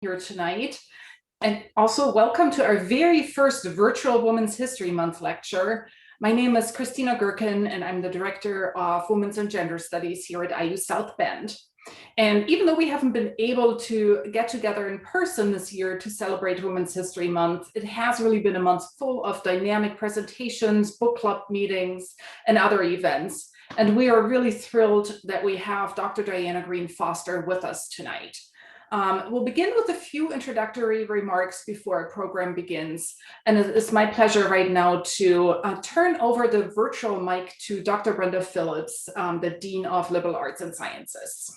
here tonight. And also welcome to our very first virtual Women's History Month lecture. My name is Christina Gherkin, and I'm the Director of Women's and Gender Studies here at IU South Bend. And even though we haven't been able to get together in person this year to celebrate Women's History Month, it has really been a month full of dynamic presentations, book club meetings, and other events. And we are really thrilled that we have Dr. Diana Greene Foster with us tonight. We'll begin with a few introductory remarks before our program begins. And it's my pleasure right now to turn over the virtual mic to Dr. Brenda Phillips, the Dean of Liberal Arts and Sciences.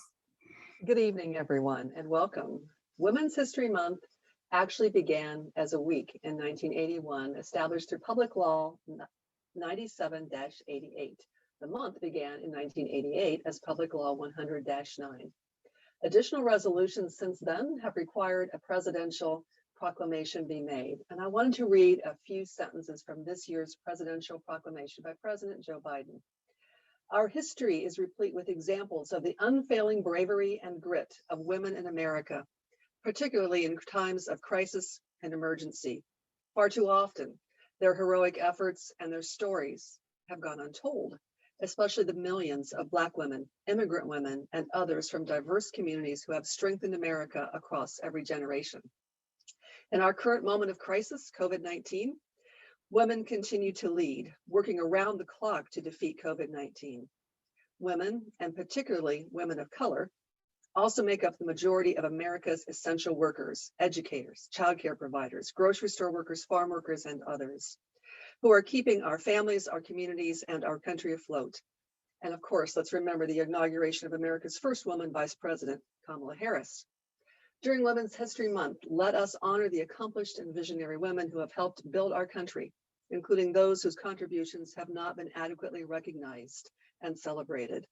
Good evening, everyone, and welcome. Women's History Month actually began as a week in 1981, established through Public Law 97-88. The month began in 1988 as Public Law 100-9. Additional resolutions since then have required a presidential proclamation be made. And I wanted to read a few sentences from this year's presidential proclamation by President Joe Biden. Our history is replete with examples of the unfailing bravery and grit of women in America, particularly in times of crisis and emergency. Far too often, their heroic efforts and their stories have gone untold, especially the millions of Black women, immigrant women, and others from diverse communities who have strengthened America across every generation. In our current moment of crisis, COVID-19, women continue to lead, working around the clock to defeat COVID-19. Women, and particularly women of color, also make up the majority of America's essential workers, educators, childcare providers, grocery store workers, farm workers, and others, who are keeping our families, our communities, and our country afloat. And of course, let's remember the inauguration of America's first woman vice president, Kamala Harris. During Women's History Month, let us honor the accomplished and visionary women who have helped build our country, including those whose contributions have not been adequately recognized and celebrated.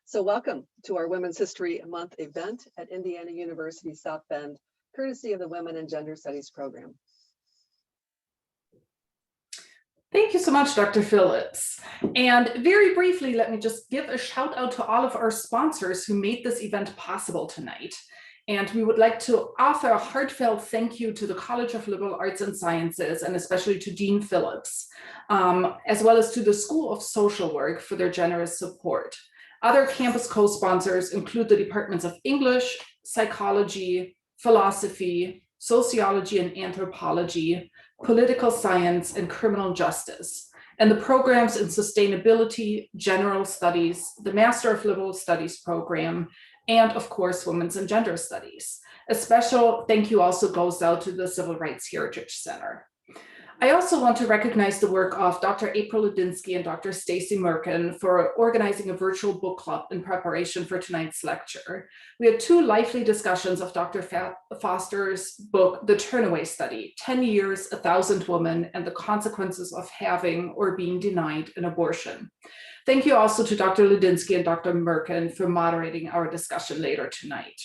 So welcome to our Women's History Month event at Indiana University South Bend, courtesy of the Women and Gender Studies program. Thank you so much, Dr. Phillips. And very briefly, let me just give a shout out to all of our sponsors who made this event possible tonight. And we would like to offer a heartfelt thank you to the College of Liberal Arts and Sciences, and especially to Dean Phillips, as well as to the School of Social Work for their generous support. Other campus co-sponsors include the Departments of English, Psychology, Philosophy, Sociology and Anthropology, Political Science, and Criminal Justice, and the programs in Sustainability, General Studies, the Master of Liberal Studies program, and of course, Women's and Gender Studies. A special thank you also goes out to the Civil Rights Heritage Center. I also want to recognize the work of Dr. April Ludinsky and Dr. Stacy Merkin for organizing a virtual book club in preparation for tonight's lecture. We had two lively discussions of Dr. Foster's book, The Turnaway Study, 10 Years, 1,000 Women, and the Consequences of Having or Being Denied an Abortion. Thank you also to Dr. Ludinsky and Dr. Merkin for moderating our discussion later tonight.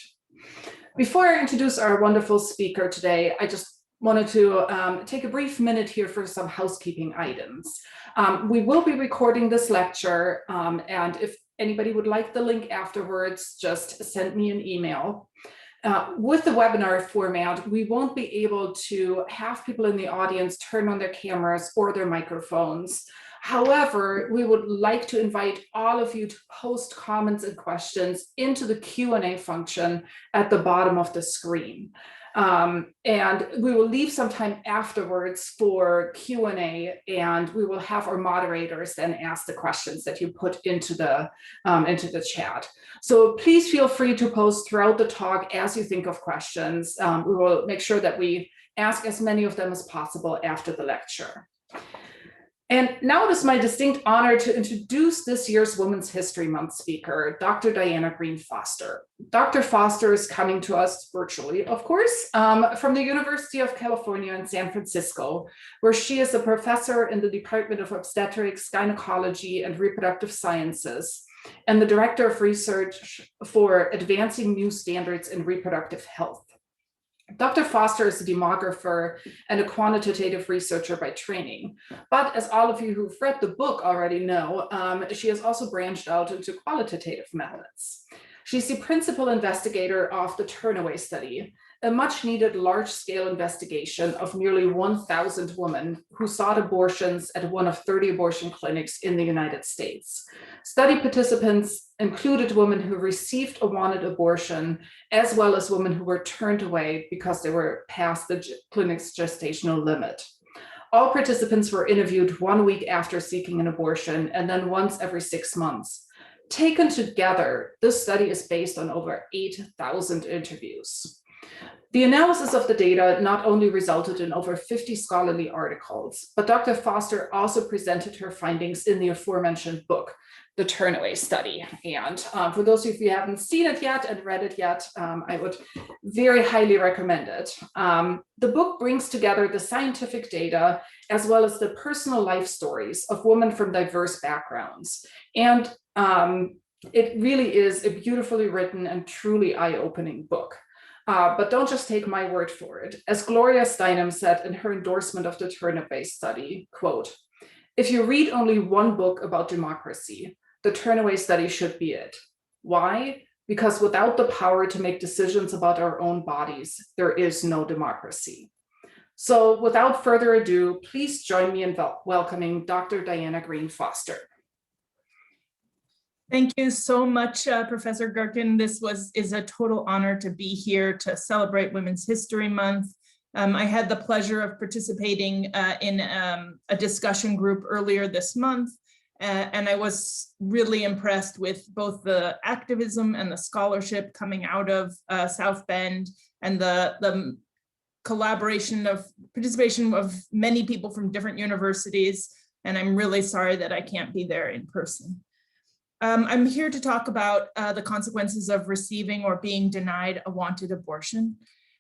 Before I introduce our wonderful speaker today, I just wanted to take a brief minute here for some housekeeping items. We will be recording this lecture, and if anybody would like the link afterwards, just send me an email. With the webinar format, we won't be able to have people in the audience turn on their cameras or their microphones. However, we would like to invite all of you to post comments and questions into the Q&A function at the bottom of the screen. And we will leave some time afterwards for Q&A, and we will have our moderators then ask the questions that you put into the chat. So please feel free to post throughout the talk as you think of questions. We will make sure that we ask as many of them as possible after the lecture. And now it is my distinct honor to introduce this year's Women's History Month speaker, Dr. Diana Greene Foster. Dr. Foster is coming to us virtually, of course, from the University of California in San Francisco, where she is a professor in the Department of Obstetrics, Gynecology, and Reproductive Sciences, and the Director of Research for Advancing New Standards in Reproductive Health. Dr. Foster is a demographer and a quantitative researcher by training, but as all of you who've read the book already know, she has also branched out into qualitative methods. She's the principal investigator of the Turnaway study, a much needed large scale investigation of nearly 1,000 women who sought abortions at one of 30 abortion clinics in the United States. Study participants included women who received a wanted abortion, as well as women who were turned away because they were past the clinic's gestational limit. All participants were interviewed 1 week after seeking an abortion and then once every 6 months. Taken together, this study is based on over 8,000 interviews. The analysis of the data not only resulted in over 50 scholarly articles, but Dr. Foster also presented her findings in the aforementioned book, the Turnaway study. And for those of you who haven't seen it yet and read it yet, I would very highly recommend it. The book brings together the scientific data as well as the personal life stories of women from diverse backgrounds. And it really is a beautifully written and truly eye-opening book. But don't just take my word for it. As Gloria Steinem said in her endorsement of the Turnaway study, quote, "If you read only one book about democracy, the Turnaway study should be it. Why? Because without the power to make decisions about our own bodies, there is no democracy." So without further ado, please join me in welcoming Dr. Diana Greene Foster. Thank you so much, Professor Gherkin. This is a total honor to be here to celebrate Women's History Month. I had the pleasure of participating in a discussion group earlier this month, and I was really impressed with both the activism and the scholarship coming out of South Bend and the participation of many people from different universities, and I'm really sorry that I can't be there in person. I'm here to talk about the consequences of receiving or being denied a wanted abortion.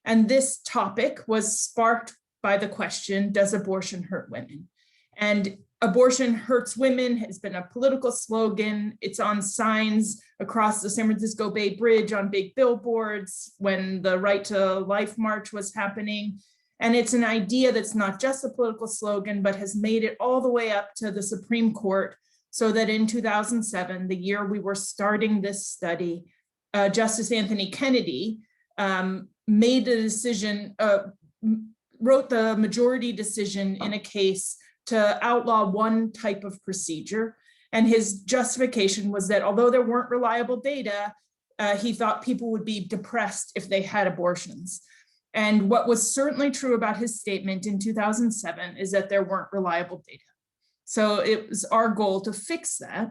And this topic was sparked by the question, does abortion hurt women? And abortion hurts women has been a political slogan. It's on signs across the San Francisco Bay Bridge, on big billboards when the Right to Life March was happening. And it's an idea that's not just a political slogan, but has made it all the way up to the Supreme Court, so that in 2007, the year we were starting this study, Justice Anthony Kennedy made the decision, wrote the majority decision in a case to outlaw one type of procedure. And his justification was that although there weren't reliable data, he thought people would be depressed if they had abortions. And what was certainly true about his statement in 2007 is that there weren't reliable data. So it was our goal to fix that.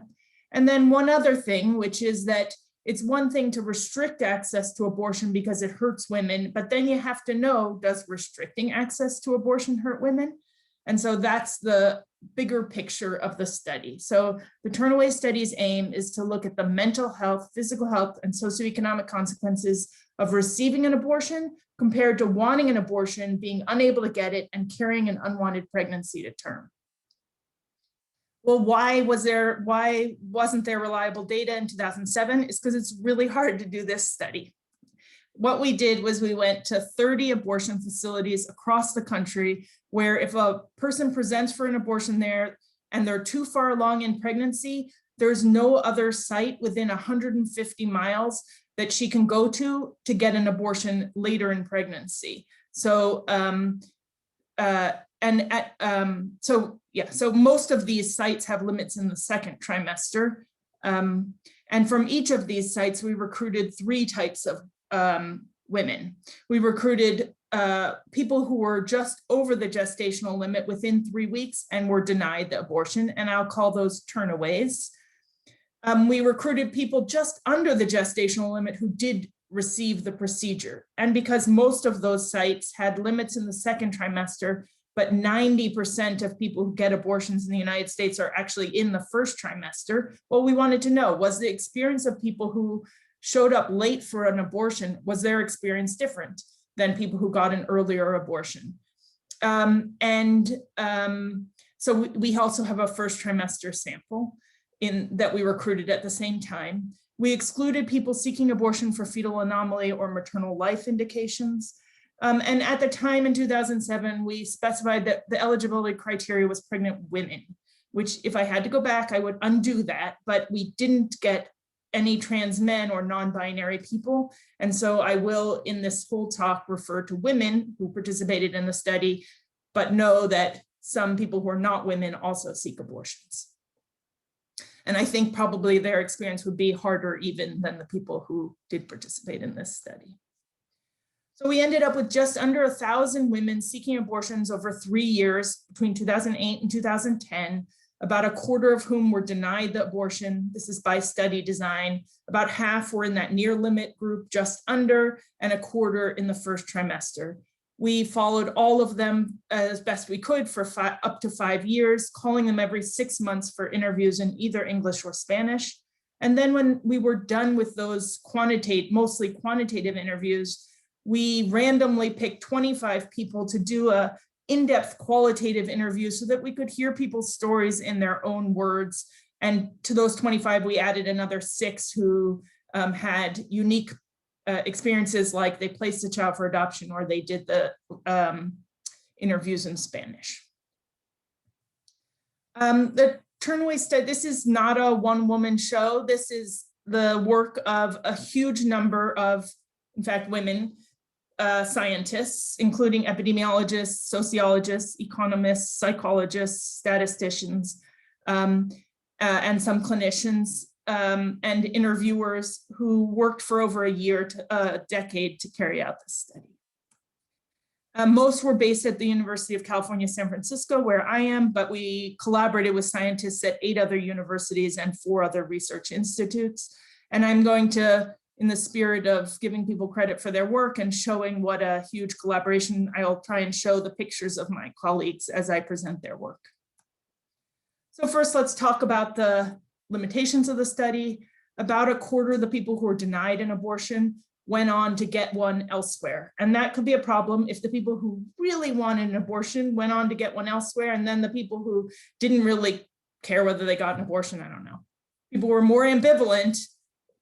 And then one other thing, which is that it's one thing to restrict access to abortion because it hurts women, but then you have to know, does restricting access to abortion hurt women? And so that's the bigger picture of the study. So the Turnaway study's aim is to look at the mental health, physical health, and socioeconomic consequences of receiving an abortion compared to wanting an abortion, being unable to get it, and carrying an unwanted pregnancy to term. Well, why wasn't there reliable data in 2007? It's because it's really hard to do this study. What we did was we went to 30 abortion facilities across the country where if a person presents for an abortion there and they're too far along in pregnancy, there's no other site within 150 miles that she can go to get an abortion later in pregnancy. So, so most of these sites have limits in the second trimester. And from each of these sites, we recruited 3 types of women. We recruited people who were just over the gestational limit within 3 weeks and were denied the abortion, and I'll call those turnaways. We recruited people just under the gestational limit who did receive the procedure. And because most of those sites had limits in the second trimester, but 90% of people who get abortions in the United States are actually in the first trimester, well, we wanted to know, was the experience of people who showed up late for an abortion, was their experience different than people who got an earlier abortion? So we also have a first trimester sample that we recruited at the same time. We excluded people seeking abortion for fetal anomaly or maternal life indications. And at the time in 2007, we specified that the eligibility criteria was pregnant women, which if I had to go back, I would undo that, but we didn't get any trans men or non-binary people. And so I will, in this whole talk, refer to women who participated in the study, but know that some people who are not women also seek abortions. And I think probably their experience would be harder even than the people who did participate in this study. So we ended up with just under 1,000 women seeking abortions over 3 years between 2008 and 2010, about a quarter of whom were denied the abortion. This is by study design. About half were in that near limit group, just under, and a quarter in the first trimester. We followed all of them as best we could for up to 5 years, calling them every 6 months for interviews in either English or Spanish. And then when we were done with those mostly quantitative interviews, we randomly picked 25 people to do a in-depth qualitative interview so that we could hear people's stories in their own words. And to those 25, we added another 6 who had unique experiences, like they placed a child for adoption or they did the interviews in Spanish. The Turnaway study, this is not a one-woman show. This is the work of a huge number of, in fact, women scientists, including epidemiologists, sociologists, economists, psychologists, statisticians, and some clinicians and interviewers who worked for over a decade to carry out this study. Most were based at the University of California, San Francisco, where I am, but we collaborated with scientists at 8 other universities and 4 other research institutes. And I'm going to, in the spirit of giving people credit for their work and showing what a huge collaboration, I'll try and show the pictures of my colleagues as I present their work. So first, let's talk about the limitations of the study. About a quarter of the people who were denied an abortion went on to get one elsewhere. And that could be a problem if the people who really wanted an abortion went on to get one elsewhere, and then the people who didn't really care whether they got an abortion, I don't know. People who were more ambivalent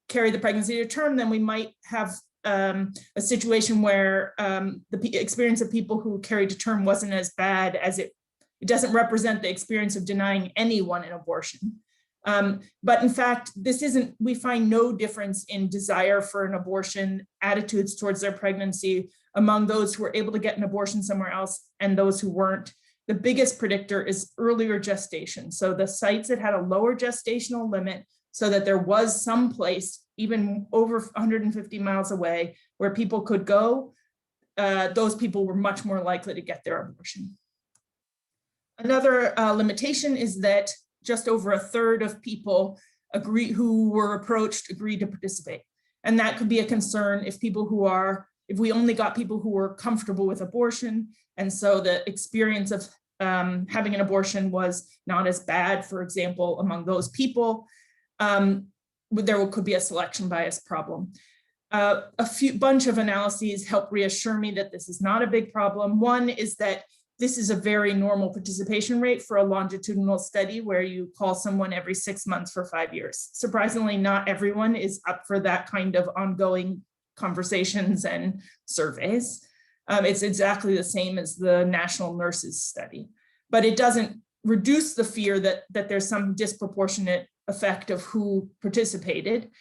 carry the pregnancy to term, then we might have a situation where the experience of people who carried to term wasn't as bad, as it doesn't represent the experience of denying anyone an abortion. But in fact, we find no difference in desire for an abortion, attitudes towards their pregnancy among those who were able to get an abortion somewhere else and those who weren't. The biggest predictor is earlier gestation. So the sites that had a lower gestational limit, so that there was some place even over 150 miles away where people could go, those people were much more likely to get their abortion. Another limitation is that just over a third of people who were approached agreed to participate. And that could be a concern if we only got people who were comfortable with abortion, and so the experience of having an abortion was not as bad, for example, among those people, there could be a selection bias problem. A bunch of analyses help reassure me that this is not a big problem. One is that this is a very normal participation rate for a longitudinal study where you call someone every 6 months for 5 years. Surprisingly, not everyone is up for that kind of ongoing conversations and surveys. It's exactly the same as the National Nurses Study, but it doesn't reduce the fear that there's some disproportionate effect of who participated.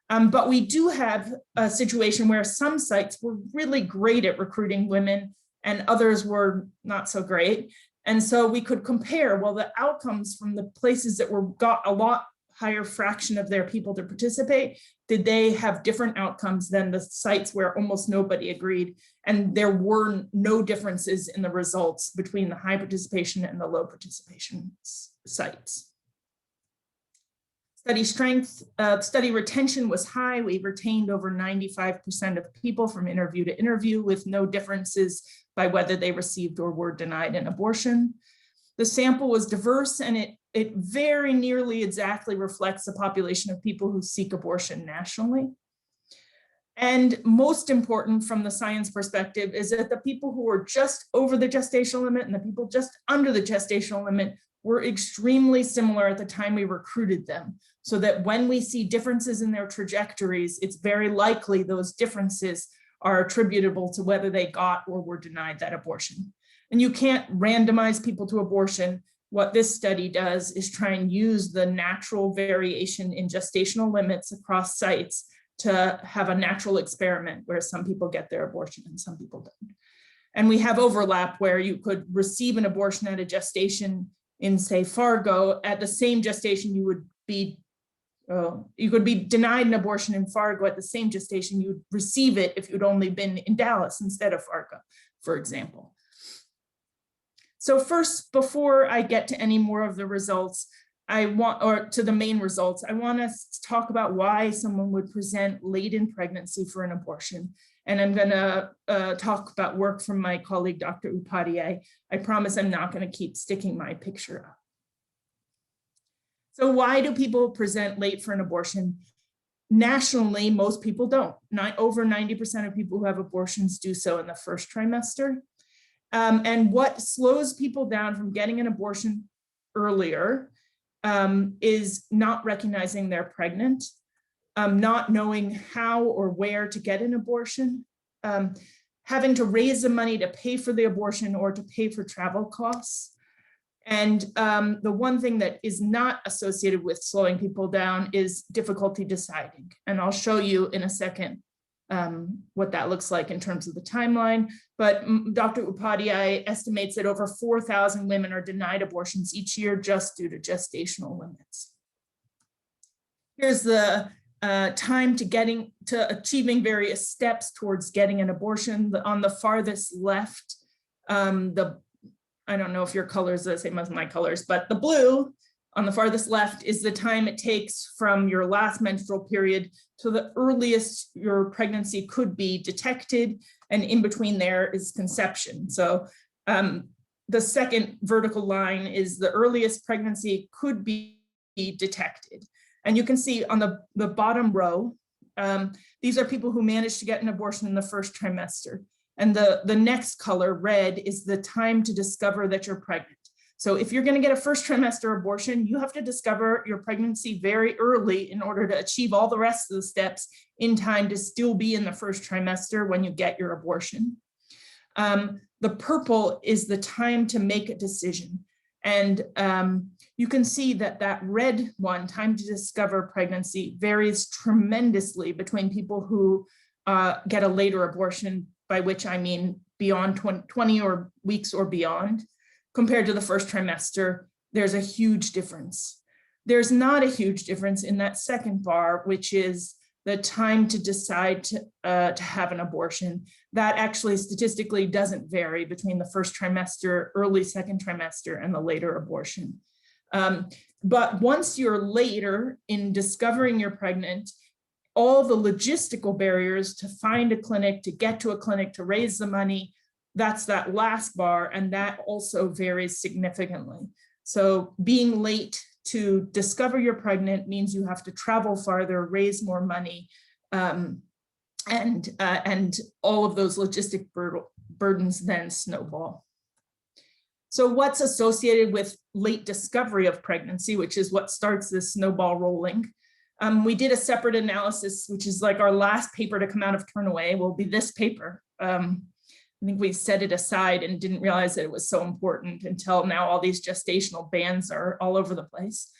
But we do have a situation where some sites were really great at recruiting women and others were not so great. And so we could compare, well, the outcomes from the places that got a lot higher fraction of their people to participate, did they have different outcomes than the sites where almost nobody agreed? And there were no differences in the results between the high participation and the low participation sites. Study strength, study retention was high. We retained over 95% of people from interview to interview with no differences by whether they received or were denied an abortion. The sample was diverse and it very nearly exactly reflects the population of people who seek abortion nationally. And most important from the science perspective is that the people who were just over the gestational limit and the people just under the gestational limit were extremely similar at the time we recruited them, so that when we see differences in their trajectories, it's very likely those differences are attributable to whether they got or were denied that abortion. And you can't randomize people to abortion, what this study does is try and use the natural variation in gestational limits across sites to have a natural experiment where some people get their abortion and some people don't. And we have overlap where you could receive an abortion at a gestation in, say, Fargo. At the same gestation, you could be denied an abortion in Fargo at the same gestation. You would receive it if you'd only been in Dallas instead of Fargo, for example. So first, before I get to any more of the results, to the main results, I want to talk about why someone would present late in pregnancy for an abortion. And I'm going to talk about work from my colleague, Dr. Upadhyay. I promise I'm not going to keep sticking my picture up. So why do people present late for an abortion? Nationally, most people don't. Over 90% of people who have abortions do so in the first trimester. And what slows people down from getting an abortion earlier is not recognizing they're pregnant, not knowing how or where to get an abortion, having to raise the money to pay for the abortion or to pay for travel costs. And the one thing that is not associated with slowing people down is difficulty deciding. And I'll show you in a second what that looks like in terms of the timeline. But Dr. Upadhyay estimates that over 4,000 women are denied abortions each year just due to gestational limits. Here's the time to achieving various steps towards getting an abortion. On the farthest left, I don't know if your colors are the same as my colors, but the blue on the farthest left is the time it takes from your last menstrual period to the earliest your pregnancy could be detected, and in between there is conception. So the second vertical line is the earliest pregnancy could be detected. And you can see on the bottom row, these are people who managed to get an abortion in the first trimester. And the next color, red, is the time to discover that you're pregnant. So if you're going to get a first trimester abortion, you have to discover your pregnancy very early in order to achieve all the rest of the steps in time to still be in the first trimester when you get your abortion. The purple is the time to make a decision. And you can see that that red one, time to discover pregnancy, varies tremendously between people who get a later abortion, by which I mean beyond 20 weeks or beyond. Compared to the first trimester, there's a huge difference. There's not a huge difference in that second bar, which is the time to decide to have an abortion. That actually statistically doesn't vary between the first trimester, early second trimester, and the later abortion. But once you're later in discovering you're pregnant, all the logistical barriers to find a clinic, to get to a clinic, to raise the money, that's that last bar, and that also varies significantly. So being late to discover you're pregnant means you have to travel farther, raise more money, and all of those logistic burdens then snowball. So what's associated with late discovery of pregnancy, which is what starts this snowball rolling? We did a separate analysis, which is like our last paper to come out of Turnaway, will be this paper. I think we set it aside and didn't realize that it was so important until now all these gestational bans are all over the place.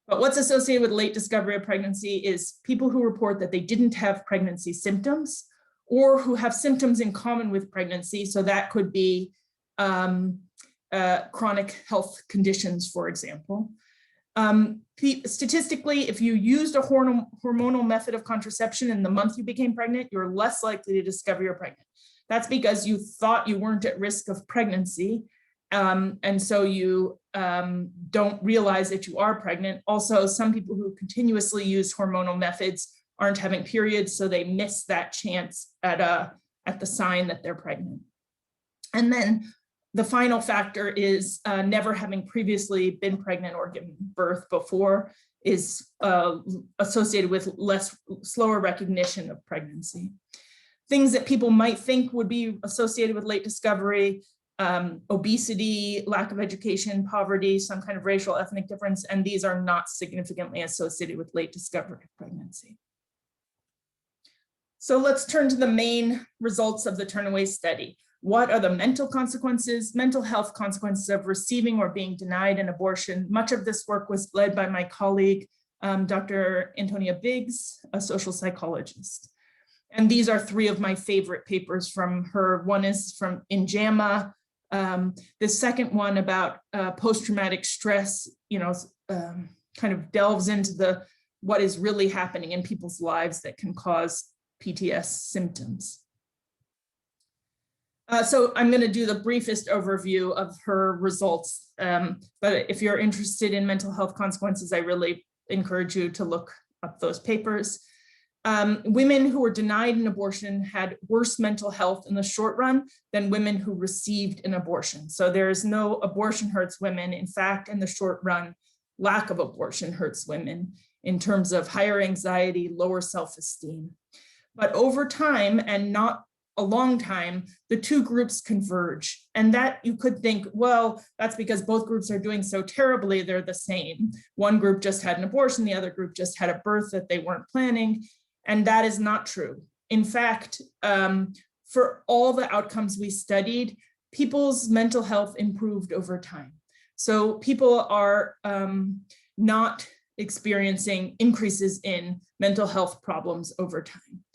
But what's associated with late discovery of pregnancy is people who report that they didn't have pregnancy symptoms or who have symptoms in common with pregnancy. So that could be chronic health conditions, for example. Statistically, if you used a hormonal method of contraception in the month you became pregnant, you're less likely to discover you're pregnant. That's because you thought you weren't at risk of pregnancy. And so you don't realize that you are pregnant. Also, some people who continuously use hormonal methods aren't having periods, so they miss that chance at the sign that they're pregnant. And then the final factor is never having previously been pregnant or given birth before is associated with slower recognition of pregnancy. Things that people might think would be associated with late discovery, obesity, lack of education, poverty, some kind of racial ethnic difference, and these are not significantly associated with late discovery of pregnancy. So let's turn to the main results of the Turnaway study. what are the mental health consequences of receiving or being denied an abortion? Much of this work was led by my colleague, Dr. Antonia Biggs, a social psychologist. And these are three of my favorite papers from her. One is in JAMA. The second one about post-traumatic stress, kind of delves into what is really happening in people's lives that can cause PTS symptoms. So I'm going to do the briefest overview of her results, but if you're interested in mental health consequences, I really encourage you to look up those papers. Women who were denied an abortion had worse mental health in the short run than women who received an abortion. So there is no abortion hurts women. In fact, in the short run, lack of abortion hurts women in terms of higher anxiety, lower self-esteem. But over time, and not a long time, the two groups converge. And that you could think, well, that's because both groups are doing so terribly, they're the same. One group just had an abortion, the other group just had a birth that they weren't planning. And that is not true. In fact, for all the outcomes we studied, people's mental health improved over time. So people are not experiencing increases in mental health problems over time.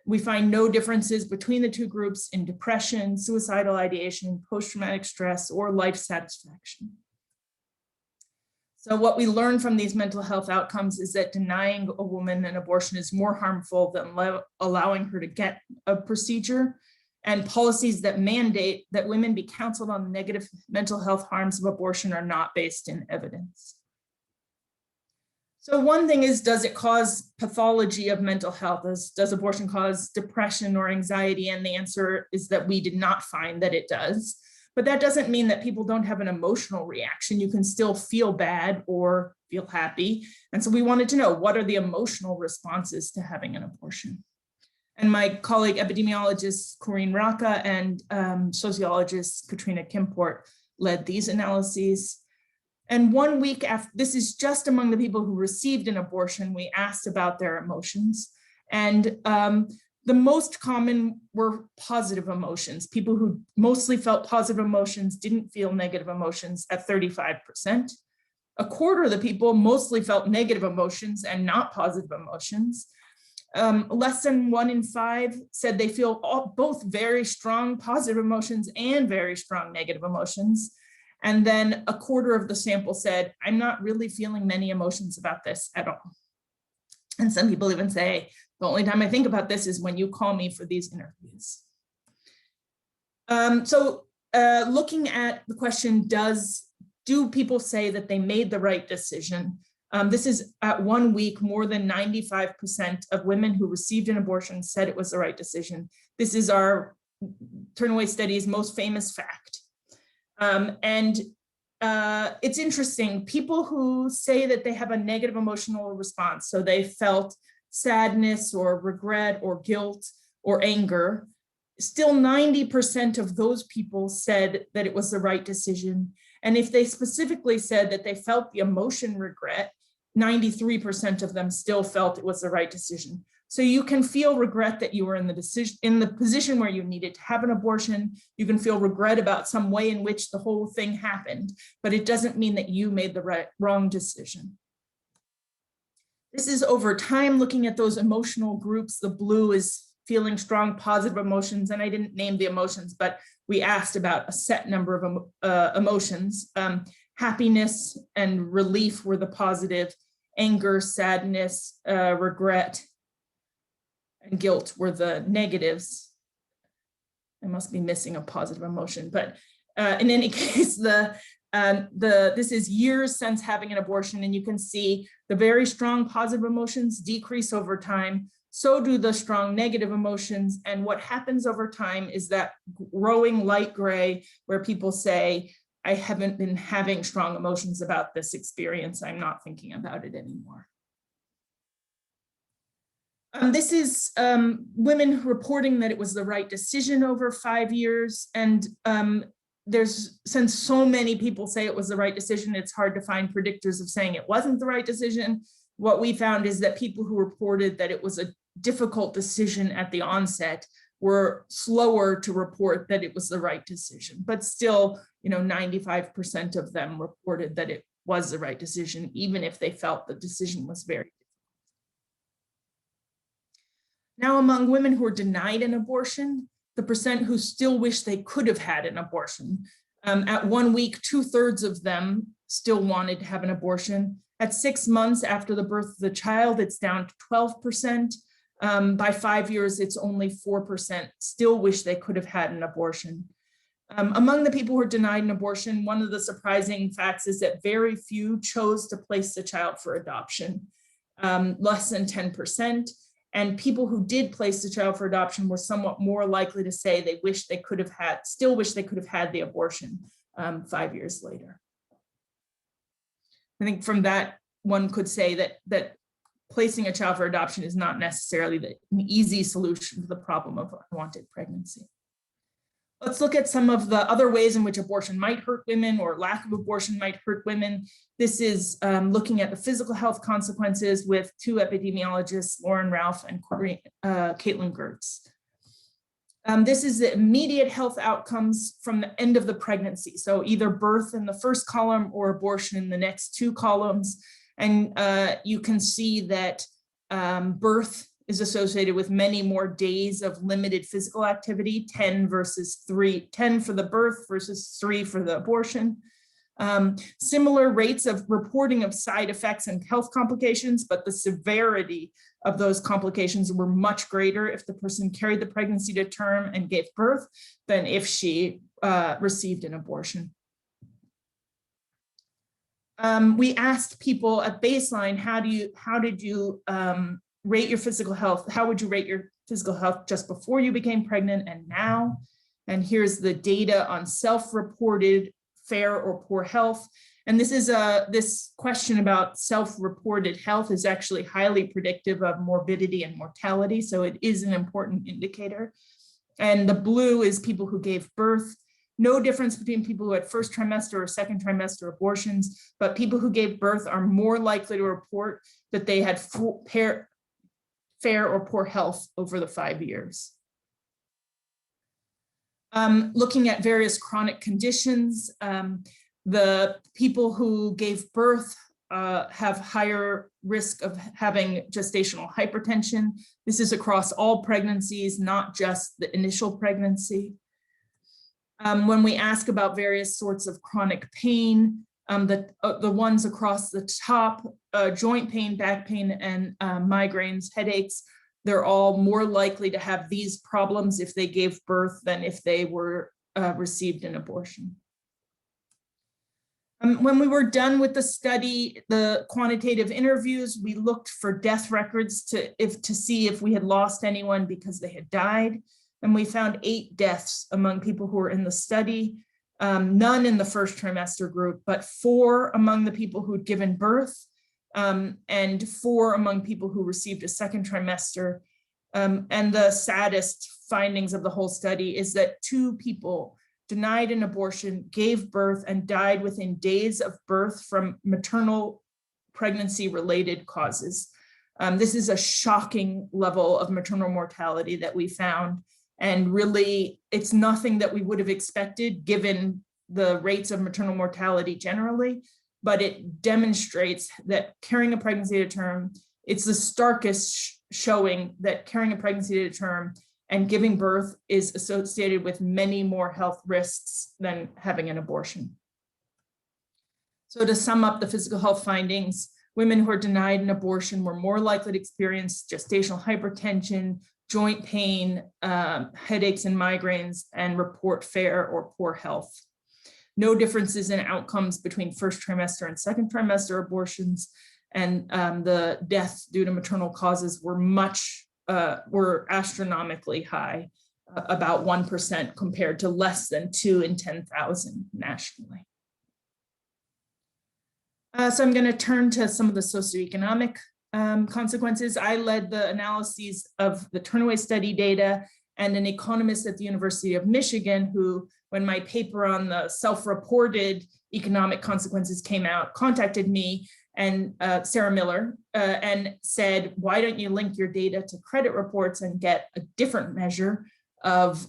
We find no differences between the two groups in depression, suicidal ideation, post-traumatic stress, or life satisfaction. So what we learn from these mental health outcomes is that denying a woman an abortion is more harmful than allowing her to get a procedure, and policies that mandate that women be counseled on the negative mental health harms of abortion are not based in evidence. So one thing is, does it cause pathology of mental health? Does abortion cause depression or anxiety? And the answer is that we did not find that it does. But that doesn't mean that people don't have an emotional reaction. You can still feel bad or feel happy. And so we wanted to know, what are the emotional responses to having an abortion? And my colleague, epidemiologist Greene and sociologist Katrina Kimport led these analyses. And 1 week after, this is just among the people who received an abortion, we asked about their emotions. And the most common were positive emotions. People who mostly felt positive emotions didn't feel negative emotions at 35%. A quarter of the people mostly felt negative emotions and not positive emotions. Less than 1 in 5 said they feel both very strong positive emotions and very strong negative emotions. And then a quarter of the sample said, I'm not really feeling many emotions about this at all. And some people even say, the only time I think about this is when you call me for these interviews. Looking at the question, do people say that they made the right decision? This is at 1 week, more than 95% of women who received an abortion said it was the right decision. This is our Turnaway study's most famous fact. It's interesting, people who say that they have a negative emotional response, so they felt sadness or regret or guilt or anger, still 90% of those people said that it was the right decision. And if they specifically said that they felt the emotion regret, 93% of them still felt it was the right decision. So you can feel regret that you were in the position where you needed to have an abortion. You can feel regret about some way in which the whole thing happened, but it doesn't mean that you made the wrong decision. This is over time, looking at those emotional groups. The blue is feeling strong positive emotions, and I didn't name the emotions, but we asked about a set number of emotions. Happiness and relief were the positive, anger, sadness, regret, and guilt were the negatives. I must be missing a positive emotion, but in any case, this is years since having an abortion, and you can see the very strong positive emotions decrease over time. So do the strong negative emotions. And what happens over time is that growing light gray, where people say, I haven't been having strong emotions about this experience. I'm not thinking about it anymore. This is women reporting that it was the right decision over 5 years. And since so many people say it was the right decision, it's hard to find predictors of saying it wasn't the right decision. What we found is that people who reported that it was a difficult decision at the onset were slower to report that it was the right decision, but still, 95% of them reported that it was the right decision, even if they felt the decision was very difficult. Now, among women who were denied an abortion, the percent who still wish they could have had an abortion, at 1 week, 2/3 of them still wanted to have an abortion. At 6 months after the birth of the child, it's down to 12%. By 5 years, it's only 4% still wish they could have had an abortion. Among the people who were denied an abortion, one of the surprising facts is that very few chose to place the child for adoption, less than 10%. And people who did place the child for adoption were somewhat more likely to say they wish they could have had, still wish they could have had the abortion 5 years later. I think from that, one could say that placing a child for adoption is not necessarily an easy solution to the problem of unwanted pregnancy. Let's look at some of the other ways in which abortion might hurt women or lack of abortion might hurt women. This is looking at the physical health consequences with 2 epidemiologists, Lauren Ralph and Caitlin Gertz. This is the immediate health outcomes from the end of the pregnancy. So either birth in the first column or abortion in the next 2 columns. And you can see that birth is associated with many more days of limited physical activity, 10 versus 3, 10 for the birth versus 3 for the abortion. Similar rates of reporting of side effects and health complications, but the severity of those complications were much greater if the person carried the pregnancy to term and gave birth than if she received an abortion. We asked people at baseline, how did you rate your physical health? How would you rate your physical health just before you became pregnant and now? And here's the data on self-reported fair or poor health. And this is this question about self-reported health is actually highly predictive of morbidity and mortality. So it is an important indicator. And the blue is people who gave birth. No difference between people who had first trimester or second trimester abortions, but people who gave birth are more likely to report that they had fair or poor health over the 5 years. Looking at various chronic conditions, the people who gave birth have higher risk of having gestational hypertension. This is across all pregnancies, not just the initial pregnancy. When we ask about various sorts of chronic pain, the ones across the top, joint pain, back pain, and migraines, headaches, they're all more likely to have these problems if they gave birth than if they were received an abortion. When we were done with the study, the quantitative interviews, we looked for death records to see if we had lost anyone because they had died. And we found 8 deaths among people who were in the study, none in the first trimester group, but 4 among the people who'd given birth, and 4 among people who received a second trimester. And the saddest findings of the whole study is that 2 people denied an abortion, gave birth, and died within days of birth from maternal pregnancy-related causes. This is a shocking level of maternal mortality that we found. And really, it's nothing that we would have expected given the rates of maternal mortality generally, but it demonstrates that carrying a pregnancy to term, it's the starkest showing that carrying a pregnancy to term and giving birth is associated with many more health risks than having an abortion. So to sum up the physical health findings, women who are denied an abortion were more likely to experience gestational hypertension, joint pain, headaches and migraines, and report fair or poor health. No differences in outcomes between first trimester and second trimester abortions, and the deaths due to maternal causes were astronomically high, about 1% compared to less than 2 in 10,000 nationally. So I'm going to turn to some of the socioeconomic consequences. I led the analyses of the Turnaway study data, and an economist at the University of Michigan who, when my paper on the self-reported economic consequences came out, contacted me and Sarah Miller and said, why don't you link your data to credit reports and get a different measure of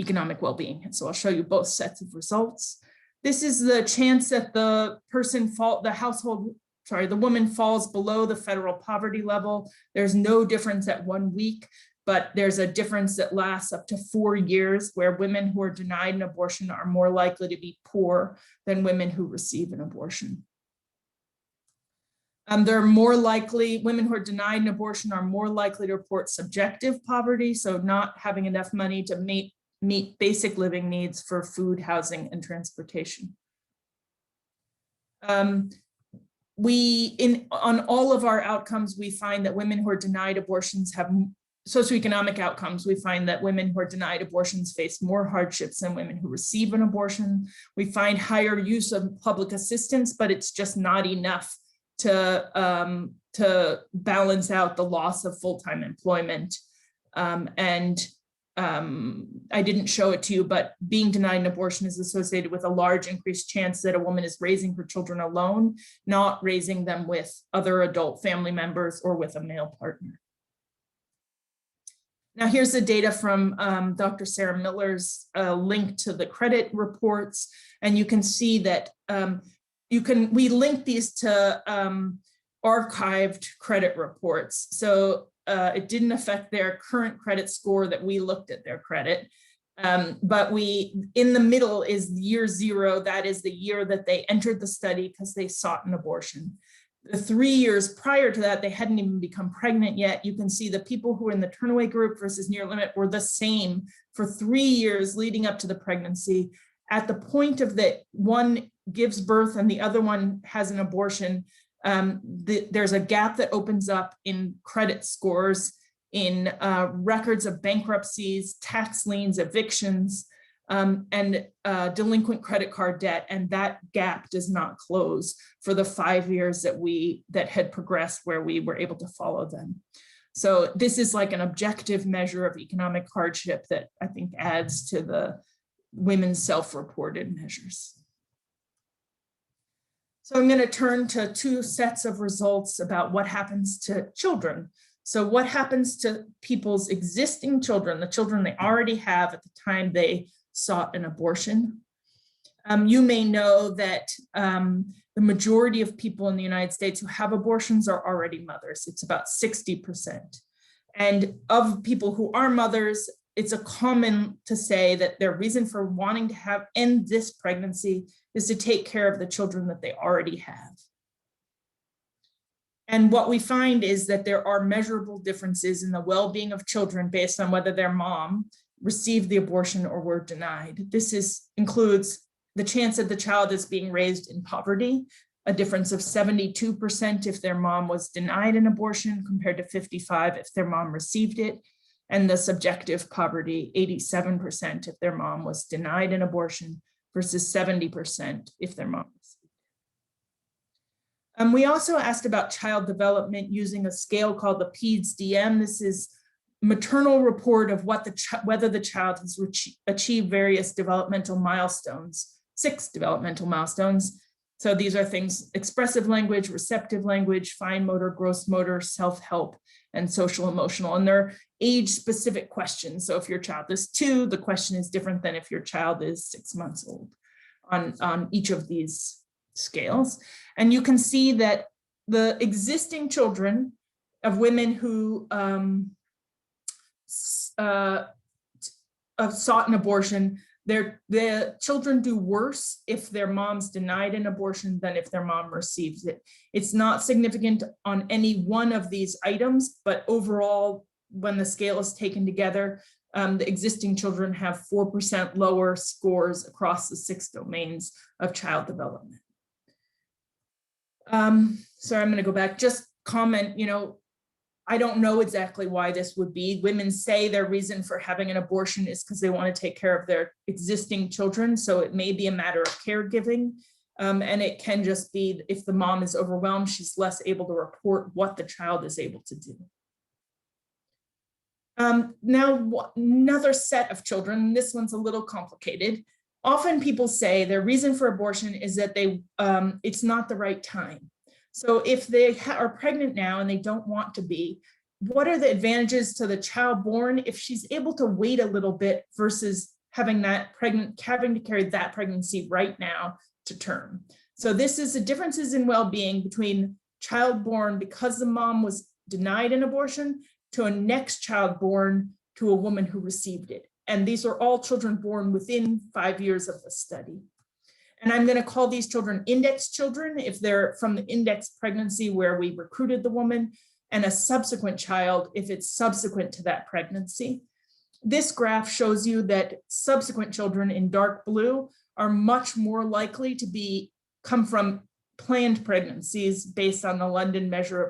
economic well-being. And so I'll show you both sets of results. This is the chance that the woman falls below the federal poverty level. There's no difference at 1 week, but there's a difference that lasts up to 4 years, where women who are denied an abortion are more likely to be poor than women who receive an abortion. They're more likely, women who are denied an abortion are more likely to report subjective poverty, so not having enough money to meet basic living needs for food, housing, and transportation. On all of our outcomes, we find that women who are denied abortions have socioeconomic outcomes. We find that women who are denied abortions face more hardships than women who receive an abortion. We find higher use of public assistance, but it's just not enough to balance out the loss of full-time employment. I didn't show it to you, but being denied an abortion is associated with a large increased chance that a woman is raising her children alone, not raising them with other adult family members or with a male partner. Now here's the data from Dr. Sarah Miller's link to the credit reports, and you can see that we link these to archived credit reports. So it didn't affect their current credit score that we looked at their credit. But in the middle is year 0. That is the year that they entered the study because they sought an abortion. The 3 years prior to that, they hadn't even become pregnant yet. You can see the people who were in the Turnaway group versus near limit were the same for 3 years leading up to the pregnancy. At the point of that one gives birth and the other one has an abortion, there's a gap that opens up in credit scores, in records of bankruptcies, tax liens, evictions, and delinquent credit card debt, and that gap does not close for the 5 years that had progressed where we were able to follow them. So this is like an objective measure of economic hardship that I think adds to the women's self-reported measures. So I'm going to turn to 2 sets of results about what happens to children. So what happens to people's existing children, the children they already have at the time they sought an abortion. You may know that the majority of people in the United States who have abortions are already mothers. It's about 60%. And of people who are mothers, it's common to say that their reason for wanting to end this pregnancy is to take care of the children that they already have. And what we find is that there are measurable differences in the well-being of children based on whether their mom received the abortion or were denied. This includes the chance that the child is being raised in poverty, a difference of 72% if their mom was denied an abortion compared to 55% if their mom received it, and the subjective poverty, 87% if their mom was denied an abortion versus 70% if their mom received it. We also asked about child development using a scale called the PEDS-DM. This is maternal report of whether the child has achieved various developmental milestones, 6 developmental milestones. So these are things: expressive language, receptive language, fine motor, gross motor, self-help, and social emotional. And they're age-specific questions. So if your child is 2, the question is different than if your child is 6 months old on each of these scales. And you can see that the existing children of women who sought an abortion, the children do worse if their mom's denied an abortion than if their mom receives it. It's not significant on any one of these items, but overall, when the scale is taken together, the existing children have 4% lower scores across the 6 domains of child development. Sorry, I'm going to go back, just comment, I don't know exactly why this would be. Women say their reason for having an abortion is because they want to take care of their existing children. So it may be a matter of caregiving. And it can just be if the mom is overwhelmed, she's less able to report what the child is able to do. Now, another set of children, this one's a little complicated. Often people say their reason for abortion is that it's not the right time. So if they are pregnant now and they don't want to be, what are the advantages to the child born if she's able to wait a little bit versus having to carry that pregnancy right now to term. So this is the differences in well-being between child born because the mom was denied an abortion to a next child born to a woman who received it. And these are all children born within 5 years of the study. And I'm going to call these children index children if they're from the index pregnancy where we recruited the woman, and a subsequent child if it's subsequent to that pregnancy. This graph shows you that subsequent children in dark blue are much more likely to come from planned pregnancies based on the London measure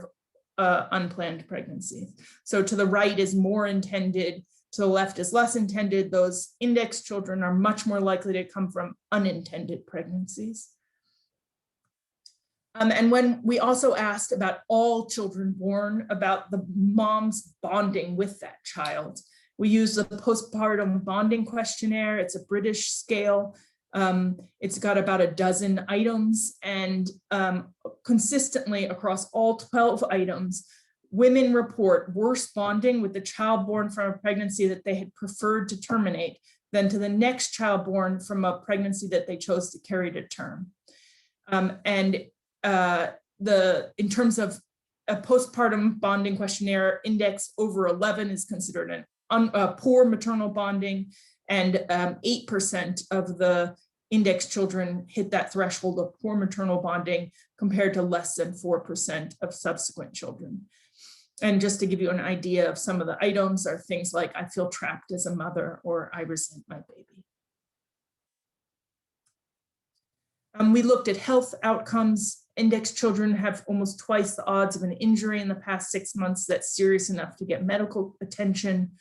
of unplanned pregnancies. So to the right is more intended, to the left is less intended. Those index children are much more likely to come from unintended pregnancies. And when we also asked about all children born, about the mom's bonding with that child, we used the postpartum bonding questionnaire. It's a British scale. It's got about a dozen items, and consistently across all 12 items, women report worse bonding with the child born from a pregnancy that they had preferred to terminate than to the next child born from a pregnancy that they chose to carry to term. In terms of a postpartum bonding questionnaire, index over 11 is considered a poor maternal bonding, and 8% of the index children hit that threshold of poor maternal bonding compared to less than 4% of subsequent children. And just to give you an idea of some of the items are things like, I feel trapped as a mother, or I resent my baby. We looked at health outcomes. Index children have almost twice the odds of an injury in the past 6 months that's serious enough to get medical attention.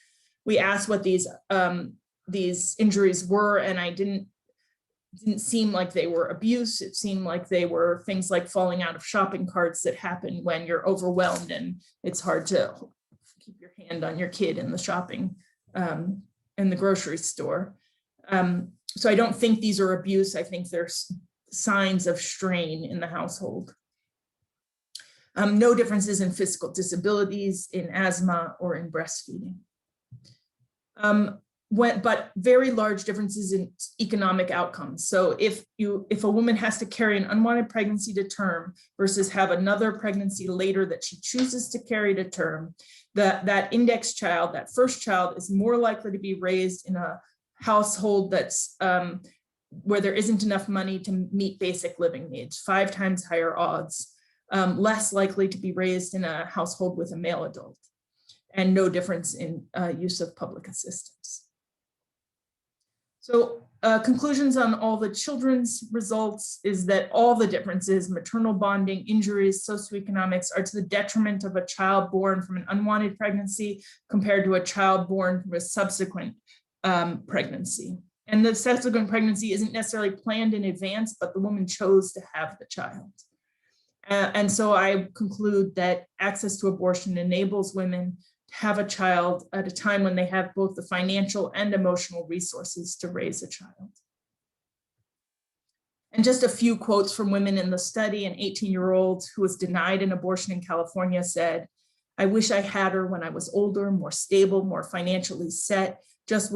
We asked what these injuries were, and I didn't seem like they were abuse. It seemed like they were things like falling out of shopping carts that happen when you're overwhelmed and it's hard to keep your hand on your kid in the shopping, in the grocery store. So I don't think these are abuse. I think there's signs of strain in the household. No differences in physical disabilities, in asthma, or in breastfeeding. But very large differences in economic outcomes. So if a woman has to carry an unwanted pregnancy to term versus have another pregnancy later that she chooses to carry to term, that index child, that first child, is more likely to be raised in a household that's where there isn't enough money to meet basic living needs, 5 times higher odds, less likely to be raised in a household with a male adult, and no difference in use of public assistance. So conclusions on all the children's results is that all the differences, maternal bonding, injuries, socioeconomics, are to the detriment of a child born from an unwanted pregnancy compared to a child born from a subsequent pregnancy. And the subsequent pregnancy isn't necessarily planned in advance, but the woman chose to have the child. And so I conclude that access to abortion enables women to have a child at a time when they have both the financial and emotional resources to raise a child. And just a few quotes from women in the study. An 18-year-old who was denied an abortion in California said, "I wish I had her when I was older, more stable, more financially set, just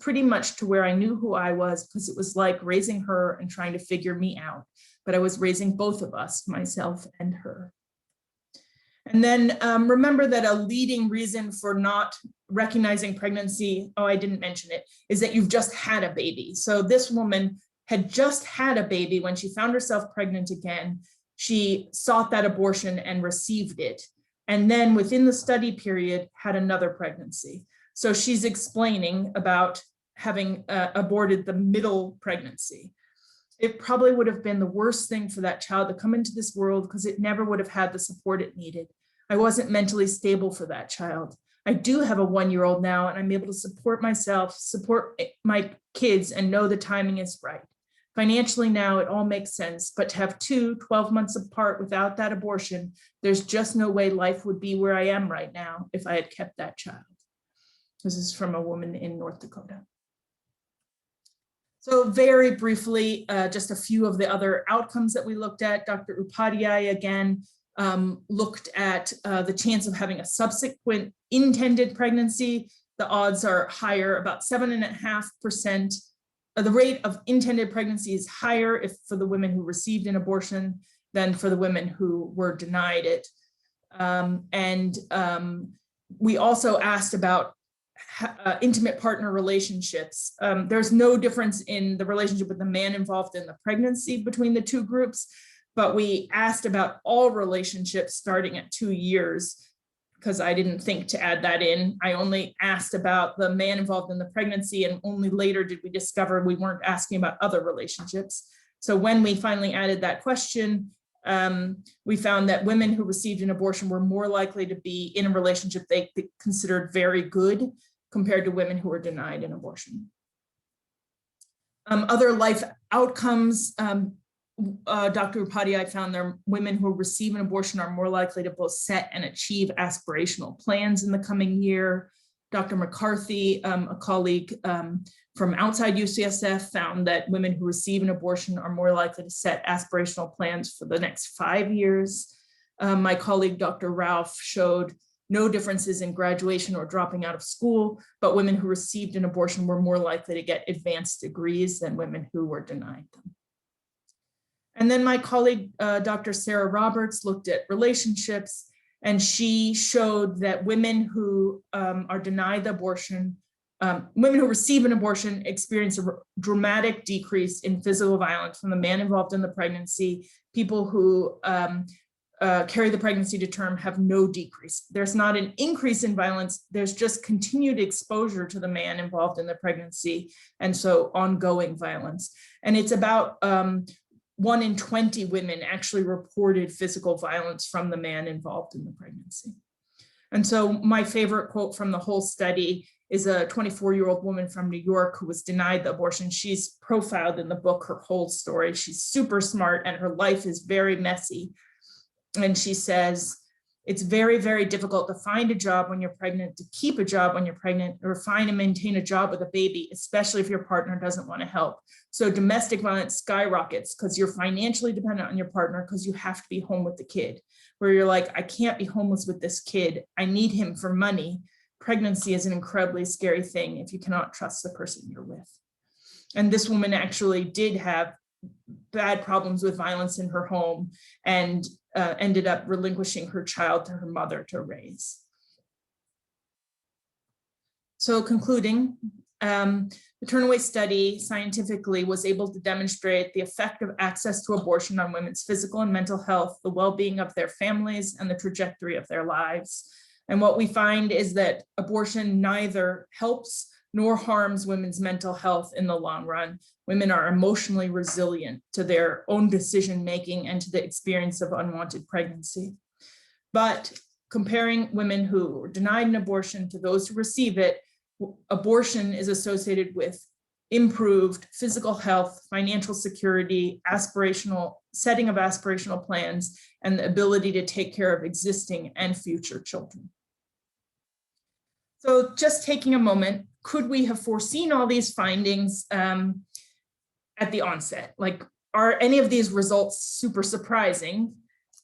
pretty much to where I knew who I was, because it was like raising her and trying to figure me out. But I was raising both of us, myself and her." And then remember that a leading reason for not recognizing pregnancy, I didn't mention it, is that you've just had a baby. So this woman had just had a baby when she found herself pregnant again. She sought that abortion and received it. And then within the study period, had another pregnancy. So she's explaining about having aborted the middle pregnancy. It probably would have been the worst thing for that child to come into this world because it never would have had the support it needed. I wasn't mentally stable for that child. I do have a 1-year-old now, and I'm able to support myself, support my kids, and know the timing is right. Financially now, it all makes sense, but to have 12 months apart without that abortion, there's just no way life would be where I am right now if I had kept that child. This is from a woman in North Dakota. So very briefly, just a few of the other outcomes that we looked at. Dr. Upadhyay again looked at the chance of having a subsequent intended pregnancy. The odds are higher, about 7.5%. The rate of intended pregnancy is higher for the women who received an abortion than for the women who were denied it. We also asked about intimate partner relationships. There's no difference in the relationship with the man involved in the pregnancy between the two groups, but we asked about all relationships starting at 2 years, because I didn't think to add that in. I only asked about the man involved in the pregnancy, and only later did we discover we weren't asking about other relationships. So when we finally added that question, we found that women who received an abortion were more likely to be in a relationship they considered very good compared to women who were denied an abortion. Other life outcomes, Dr. Upadhyay found there women who receive an abortion are more likely to both set and achieve aspirational plans in the coming year. Dr. McCarthy, a colleague from outside UCSF, found that women who receive an abortion are more likely to set aspirational plans for the next 5 years. My colleague, Dr. Ralph, showed no differences in graduation or dropping out of school, but women who received an abortion were more likely to get advanced degrees than women who were denied them. And then my colleague, Dr. Sarah Roberts, looked at relationships, and she showed that women who are denied the abortion, women who receive an abortion experience a dramatic decrease in physical violence from the man involved in the pregnancy. People who carry the pregnancy to term have no decrease. There's not an increase in violence, there's just continued exposure to the man involved in the pregnancy, and so ongoing violence. And it's about 1 in 20 women actually reported physical violence from the man involved in the pregnancy. And so my favorite quote from the whole study is a 24-year-old woman from New York who was denied the abortion. She's profiled in the book, her whole story. She's super smart and her life is very messy. And she says, it's very, very difficult to find a job when you're pregnant, to keep a job when you're pregnant, or find and maintain a job with a baby, especially if your partner doesn't want to help. So domestic violence skyrockets because you're financially dependent on your partner because you have to be home with the kid, where you're like, I can't be homeless with this kid. I need him for money. Pregnancy is an incredibly scary thing if you cannot trust the person you're with. And this woman actually did have bad problems with violence in her home and ended up relinquishing her child to her mother to raise. So concluding, the Turnaway study scientifically was able to demonstrate the effect of access to abortion on women's physical and mental health, the well-being of their families, and the trajectory of their lives. And what we find is that abortion neither helps nor harms women's mental health in the long run. Women are emotionally resilient to their own decision-making and to the experience of unwanted pregnancy. But comparing women who were denied an abortion to those who receive it, abortion is associated with improved physical health, financial security, setting of aspirational plans, and the ability to take care of existing and future children. So just taking a moment, could we have foreseen all these findings at the onset? Like, are any of these results super surprising?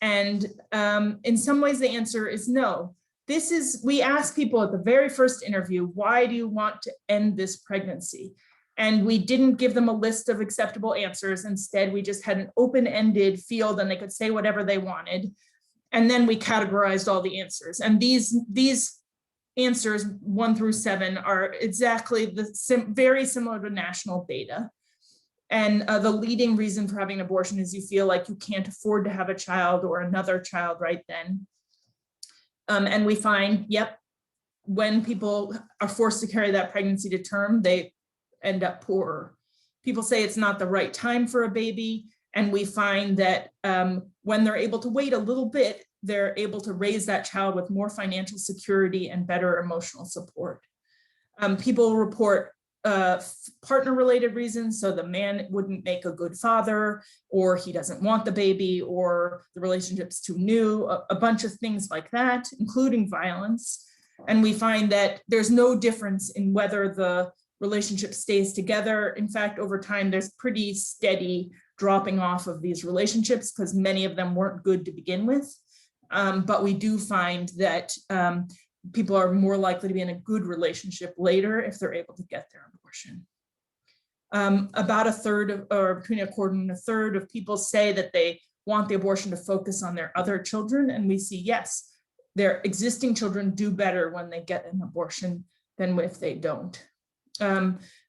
And in some ways the answer is no. We asked people at the very first interview, why do you want to end this pregnancy? And we didn't give them a list of acceptable answers. Instead, we just had an open-ended field and they could say whatever they wanted. And then we categorized all the answers. And these answers 1 through 7 are exactly very similar to national data. And the leading reason for having an abortion is you feel like you can't afford to have a child or another child right then. And we find, yep, when people are forced to carry that pregnancy to term, they end up poorer. People say it's not the right time for a baby. And we find that when they're able to wait a little bit, they're able to raise that child with more financial security and better emotional support. People report partner-related reasons, so the man wouldn't make a good father, or he doesn't want the baby, or the relationship's too new, a bunch of things like that, including violence. And we find that there's no difference in whether the relationship stays together. In fact, over time, there's pretty steady dropping off of these relationships because many of them weren't good to begin with. but we do find that people are more likely to be in a good relationship later if they're able to get their abortion. About a third of, or between a quarter and a third of people say that they want the abortion to focus on their other children. And we see, yes, their existing children do better when they get an abortion than if they don't.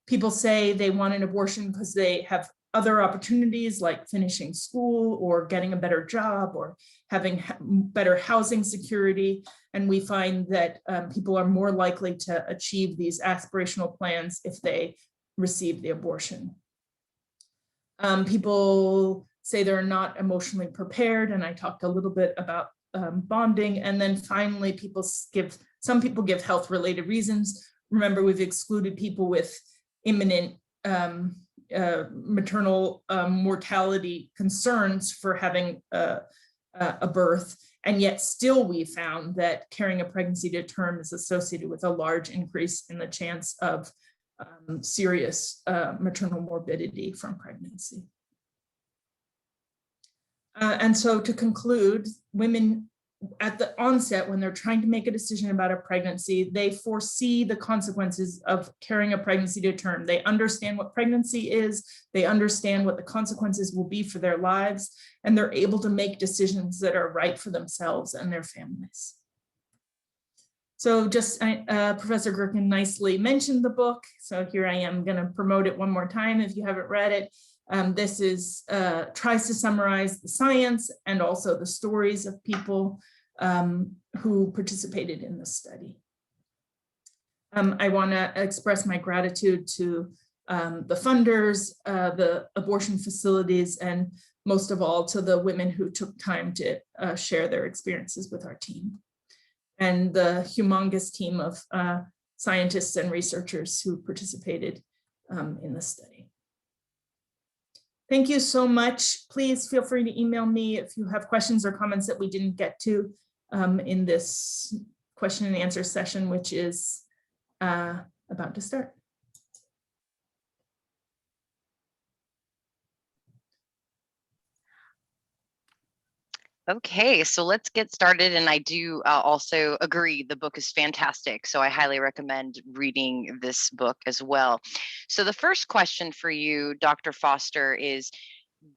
People say they want an abortion because they have other opportunities like finishing school or getting a better job or having better housing security. And we find that people are more likely to achieve these aspirational plans if they receive the abortion. People say they're not emotionally prepared, and I talked a little bit about bonding. And then finally, some people give health-related reasons. Remember, we've excluded people with imminent maternal mortality concerns for having a birth, and yet still we found that carrying a pregnancy to term is associated with a large increase in the chance of serious maternal morbidity from pregnancy. And so to conclude, women at the onset, when they're trying to make a decision about a pregnancy, they foresee the consequences of carrying a pregnancy to term. They understand what pregnancy is, they understand what the consequences will be for their lives, and they're able to make decisions that are right for themselves and their families. So just Professor Gerken nicely mentioned the book. So here I am going to promote it one more time if you haven't read it. This tries to summarize the science and also the stories of people who participated in the study. I want to express my gratitude to the funders, the abortion facilities, and most of all to the women who took time to share their experiences with our team, and the humongous team of scientists and researchers who participated in the study. Thank you so much. Please feel free to email me if you have questions or comments that we didn't get to in this question and answer session, which is about to start. Okay, so let's get started. And I do also agree, the book is fantastic. So I highly recommend reading this book as well. So the first question for you, Dr. Foster, is,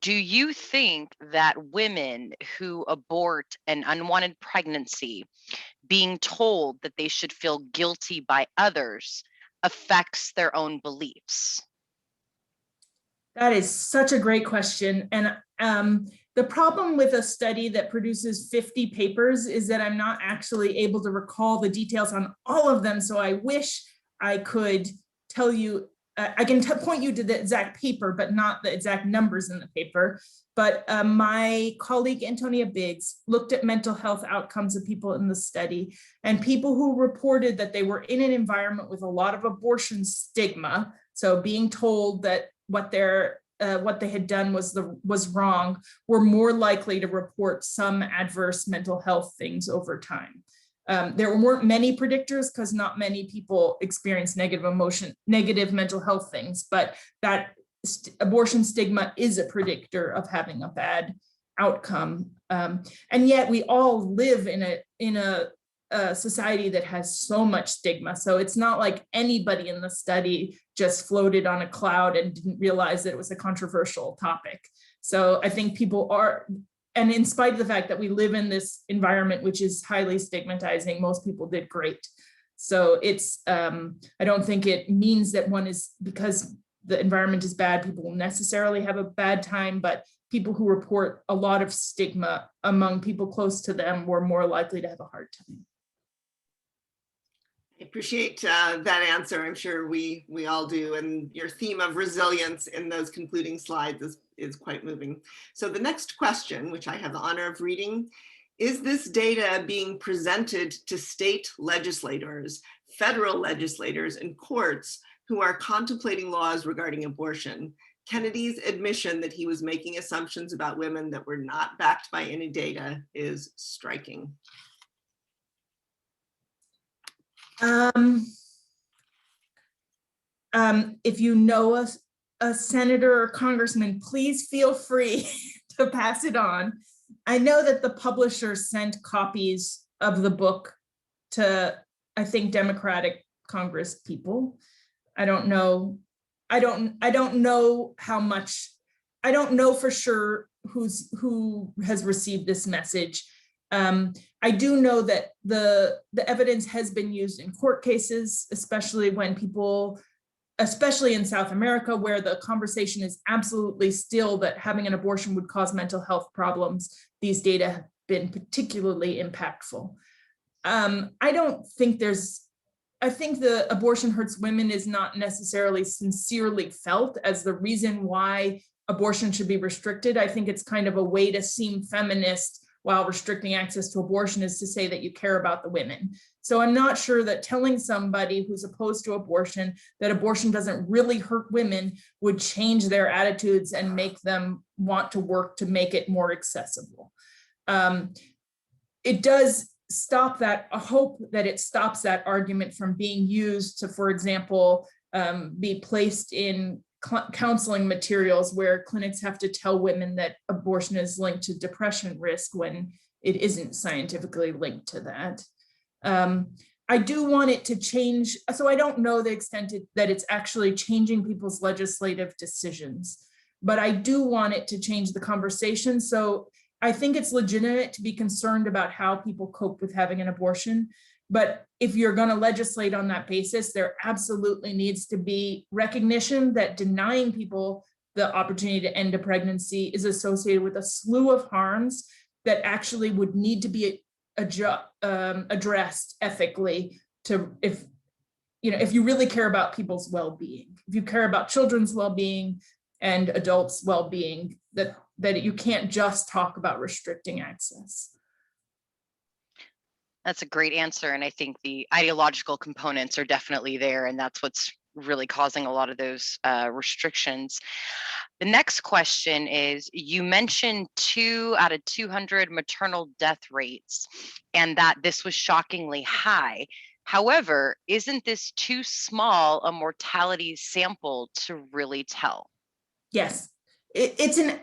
do you think that women who abort an unwanted pregnancy, being told that they should feel guilty by others, affects their own beliefs? That is such a great question. And the problem with a study that produces 50 papers is that I'm not actually able to recall the details on all of them. So I wish I could tell you, I can point you to the exact paper, but not the exact numbers in the paper. But my colleague, Antonia Biggs, looked at mental health outcomes of people in the study, and people who reported that they were in an environment with a lot of abortion stigma. So being told that what they had done was wrong, were more likely to report some adverse mental health things over time. There weren't many predictors because not many people experience negative mental health things, but that abortion stigma is a predictor of having a bad outcome. And yet we all live in a society that has so much stigma. So it's not like anybody in the study just floated on a cloud and didn't realize that it was a controversial topic. So I think people are, and in spite of the fact that we live in this environment, which is highly stigmatizing, most people did great. So it's, I don't think it means that one is, because the environment is bad, people will necessarily have a bad time, but people who report a lot of stigma among people close to them were more likely to have a hard time. I appreciate that answer. I'm sure we all do. And your theme of resilience in those concluding slides is quite moving. So the next question, which I have the honor of reading, is this data being presented to state legislators, federal legislators, and courts who are contemplating laws regarding abortion? Kennedy's admission that he was making assumptions about women that were not backed by any data is striking. If you know a senator or congressman, please feel free to pass it on. I know that the publisher sent copies of the book to, I think, Democratic Congress people. I don't know. I don't know how much. I don't know for sure who has received this message. I do know that the evidence has been used in court cases, especially when people, especially in South America, where the conversation is absolutely still that having an abortion would cause mental health problems. These data have been particularly impactful. I don't think I think the abortion hurts women is not necessarily sincerely felt as the reason why abortion should be restricted. I think it's kind of a way to seem feminist while restricting access to abortion is to say that you care about the women. So I'm not sure that telling somebody who's opposed to abortion that abortion doesn't really hurt women would change their attitudes and make them want to work to make it more accessible. It does stop that, I hope that it stops that argument from being used to, for example, be placed in counseling materials where clinics have to tell women that abortion is linked to depression risk when it isn't scientifically linked to that. I do want it to change, so I don't know the extent that it's actually changing people's legislative decisions, but I do want it to change the conversation. So I think it's legitimate to be concerned about how people cope with having an abortion. But if you're going to legislate on that basis, there absolutely needs to be recognition that denying people the opportunity to end a pregnancy is associated with a slew of harms that actually would need to be addressed ethically if you really care about people's well-being, if you care about children's well-being and adults' well-being, that you can't just talk about restricting access. That's a great answer. And I think the ideological components are definitely there. And that's what's really causing a lot of those restrictions. The next question is, you mentioned 2 out of 200 maternal death rates, and that this was shockingly high. However, isn't this too small a mortality sample to really tell? Yes, given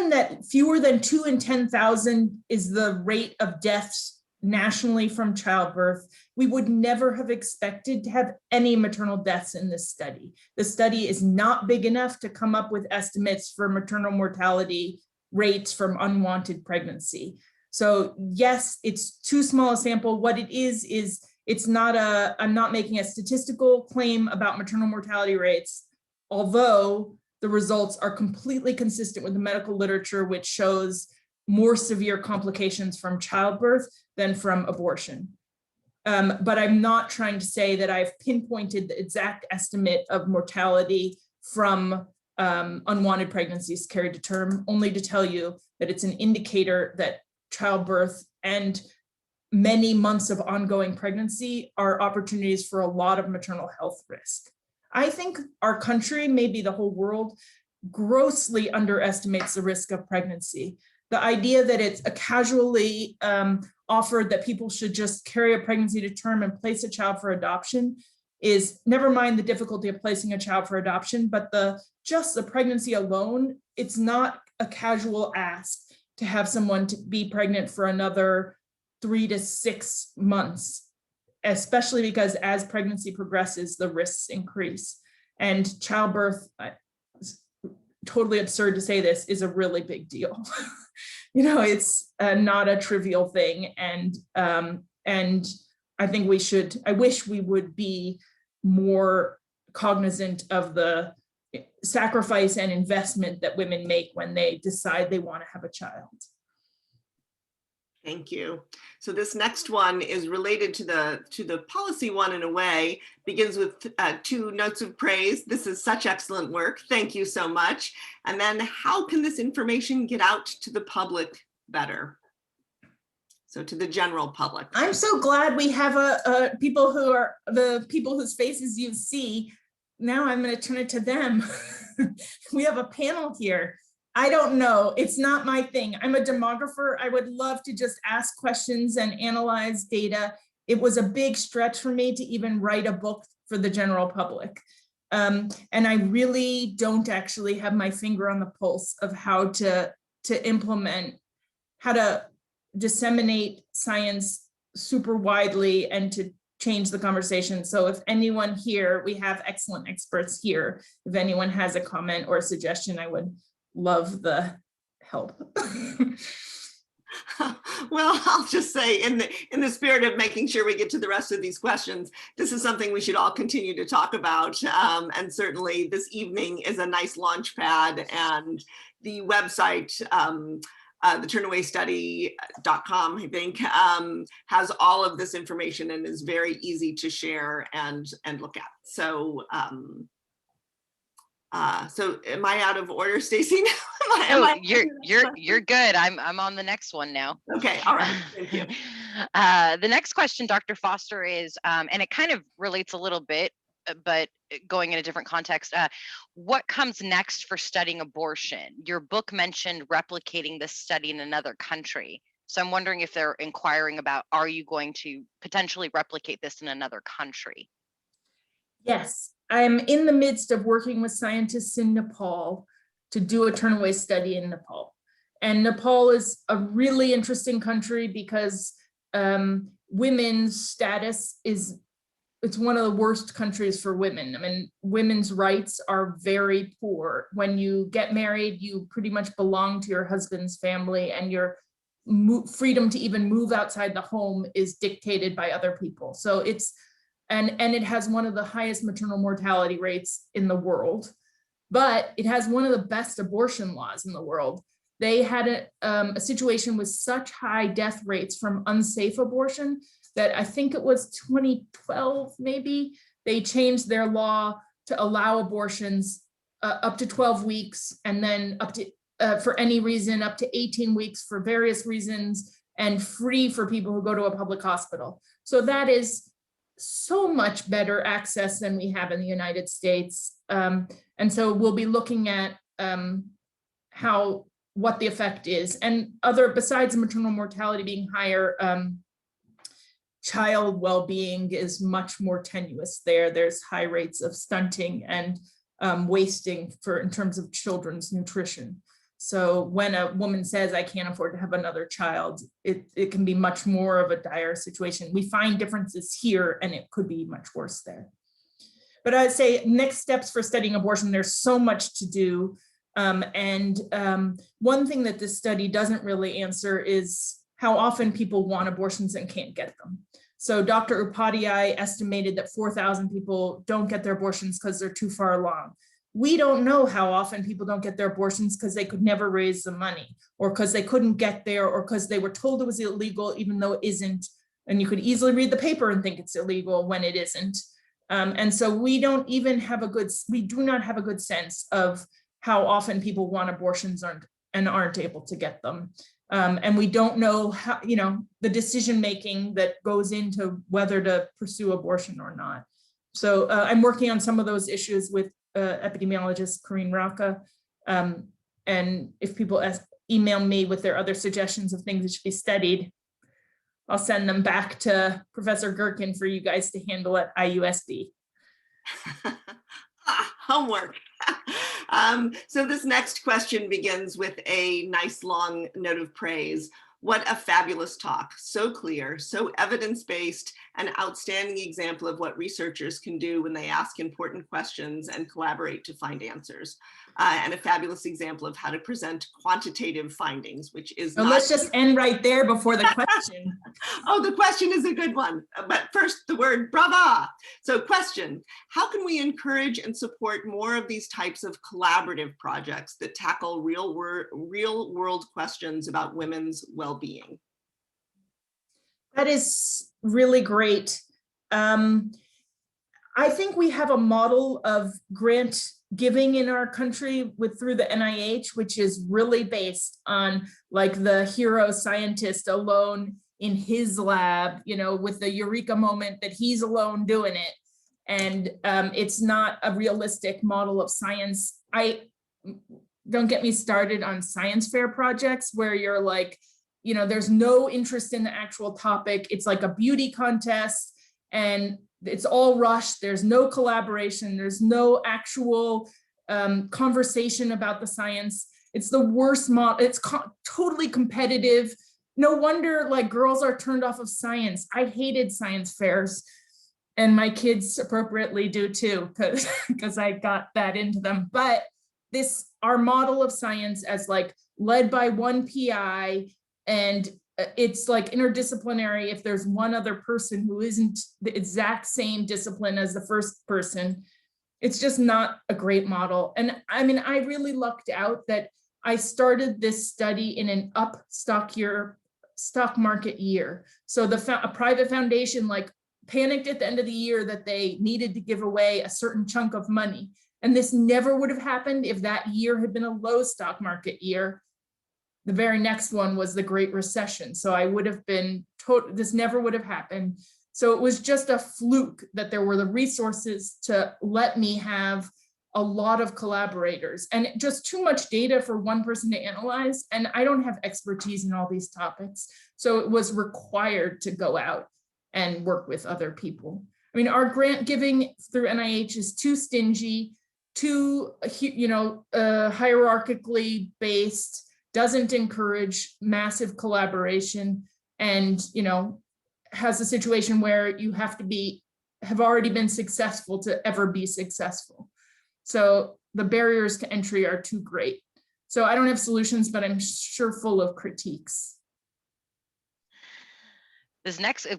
that fewer than 2 in 10,000 is the rate of deaths nationally from childbirth, we would never have expected to have any maternal deaths in this study. The study is not big enough to come up with estimates for maternal mortality rates from unwanted pregnancy. So yes, it's too small a sample. What it is it's not I'm not making a statistical claim about maternal mortality rates, although the results are completely consistent with the medical literature, which shows more severe complications from childbirth than from abortion. But I'm not trying to say that I've pinpointed the exact estimate of mortality from unwanted pregnancies carried to term, only to tell you that it's an indicator that childbirth and many months of ongoing pregnancy are opportunities for a lot of maternal health risk. I think our country, maybe the whole world, grossly underestimates the risk of pregnancy. The idea that it's a casually offered that people should just carry a pregnancy to term and place a child for adoption is, never mind the difficulty of placing a child for adoption, but just the pregnancy alone, it's not a casual ask to have someone to be pregnant for another 3 to 6 months, especially because as pregnancy progresses, the risks increase. And childbirth, totally absurd to say this, is a really big deal. It's not a trivial thing. And I think I wish we would be more cognizant of the sacrifice and investment that women make when they decide they want to have a child. Thank you. So this next one is related to the policy one in a way, begins with 2 notes of praise. This is such excellent work. Thank you so much. And then how can this information get out to the public better? So to the general public. I'm so glad we have people who are the people whose faces you see. Now I'm going to turn it to them. We have a panel here. I don't know. It's not my thing. I'm a demographer. I would love to just ask questions and analyze data. It was a big stretch for me to even write a book for the general public. And I really don't actually have my finger on the pulse of how to to implement, how to disseminate science super widely and to change the conversation. So if anyone here, we have excellent experts here. If anyone has a comment or a suggestion, I would love the help. Well, I'll just say in the spirit of making sure we get to the rest of these questions, this is something we should all continue to talk about. And certainly this evening is a nice launch pad, and the website, the turnawaystudy.com, I think, has all of this information and is very easy to share and look at. So, so am I out of order, Stacy? You're good. I'm on the next one now. Okay, all right, thank you. The next question, Dr. Foster, is, and it kind of relates a little bit, but going in a different context, what comes next for studying abortion? Your book mentioned replicating this study in another country. So I'm wondering if they're inquiring about, are you going to potentially replicate this in another country? Yes, I'm in the midst of working with scientists in Nepal to do a Turnaway study in Nepal. And Nepal is a really interesting country because women's status is, it's one of the worst countries for women. I mean, women's rights are very poor. When you get married, you pretty much belong to your husband's family, and your freedom to even move outside the home is dictated by other people. So it's, and it has one of the highest maternal mortality rates in the world, but it has one of the best abortion laws in the world. They had a situation with such high death rates from unsafe abortion that I think it was 2012, maybe, they changed their law to allow abortions up to 12 weeks, and then up to, for any reason, up to 18 weeks for various reasons, and free for people who go to a public hospital. So that is so much better access than we have in the United States. And so we'll be looking at what the effect is, and other, besides maternal mortality being higher, child well-being is much more tenuous there. There's high rates of stunting and wasting in terms of children's nutrition. So when a woman says, I can't afford to have another child, it can be much more of a dire situation. We find differences here, and it could be much worse there. But I'd say next steps for studying abortion, there's so much to do. One thing that this study doesn't really answer is how often people want abortions and can't get them. So Dr. Upadhyay estimated that 4,000 people don't get their abortions because they're too far along. We don't know how often people don't get their abortions because they could never raise the money, or because they couldn't get there, or because they were told it was illegal, even though it isn't. And you could easily read the paper and think it's illegal when it isn't. And so we don't even have we do not have a good sense of how often people want abortions and aren't able to get them. And we don't know how, the decision-making that goes into whether to pursue abortion or not. So I'm working on some of those issues with epidemiologist Greene. And if people email me with their other suggestions of things that should be studied, I'll send them back to Professor Gherkin for you guys to handle at IUSB. Homework. So this next question begins with a nice long note of praise. What a fabulous talk. So clear, so evidence-based, an outstanding example of what researchers can do when they ask important questions and collaborate to find answers. And a fabulous example of how to present quantitative findings, which is not— Let's just end right there before the question. Oh, the question is a good one. But first, the word brava. So question, how can we encourage and support more of these types of collaborative projects that tackle real world questions about women's well-being? That is really great. I think we have a model of grant giving in our country through the NIH, which is really based on like the hero scientist alone in his lab, with the eureka moment that he's alone doing it. And it's not a realistic model of science. Don't get me started on science fair projects where you're like, there's no interest in the actual topic. It's like a beauty contest and it's all rushed. There's no collaboration. There's no actual conversation about the science. It's the worst model. It's totally competitive. No wonder like girls are turned off of science. I hated science fairs, and my kids appropriately do too, because I got that into them. But our model of science as like led by one PI, and it's like interdisciplinary. If there's one other person who isn't the exact same discipline as the first person, it's just not a great model. And I mean, I really lucked out that I started this study in an up stock market year. So a private foundation like panicked at the end of the year that they needed to give away a certain chunk of money. And this never would have happened if that year had been a low stock market year. The very next one was the Great Recession. So I would have been this never would have happened. So it was just a fluke that there were the resources to let me have a lot of collaborators, and just too much data for one person to analyze. And I don't have expertise in all these topics. So it was required to go out and work with other people. I mean, our grant giving through NIH is too stingy, too, hierarchically based, doesn't encourage massive collaboration, and, has a situation where you have already been successful to ever be successful. So the barriers to entry are too great. So I don't have solutions, but I'm sure full of critiques.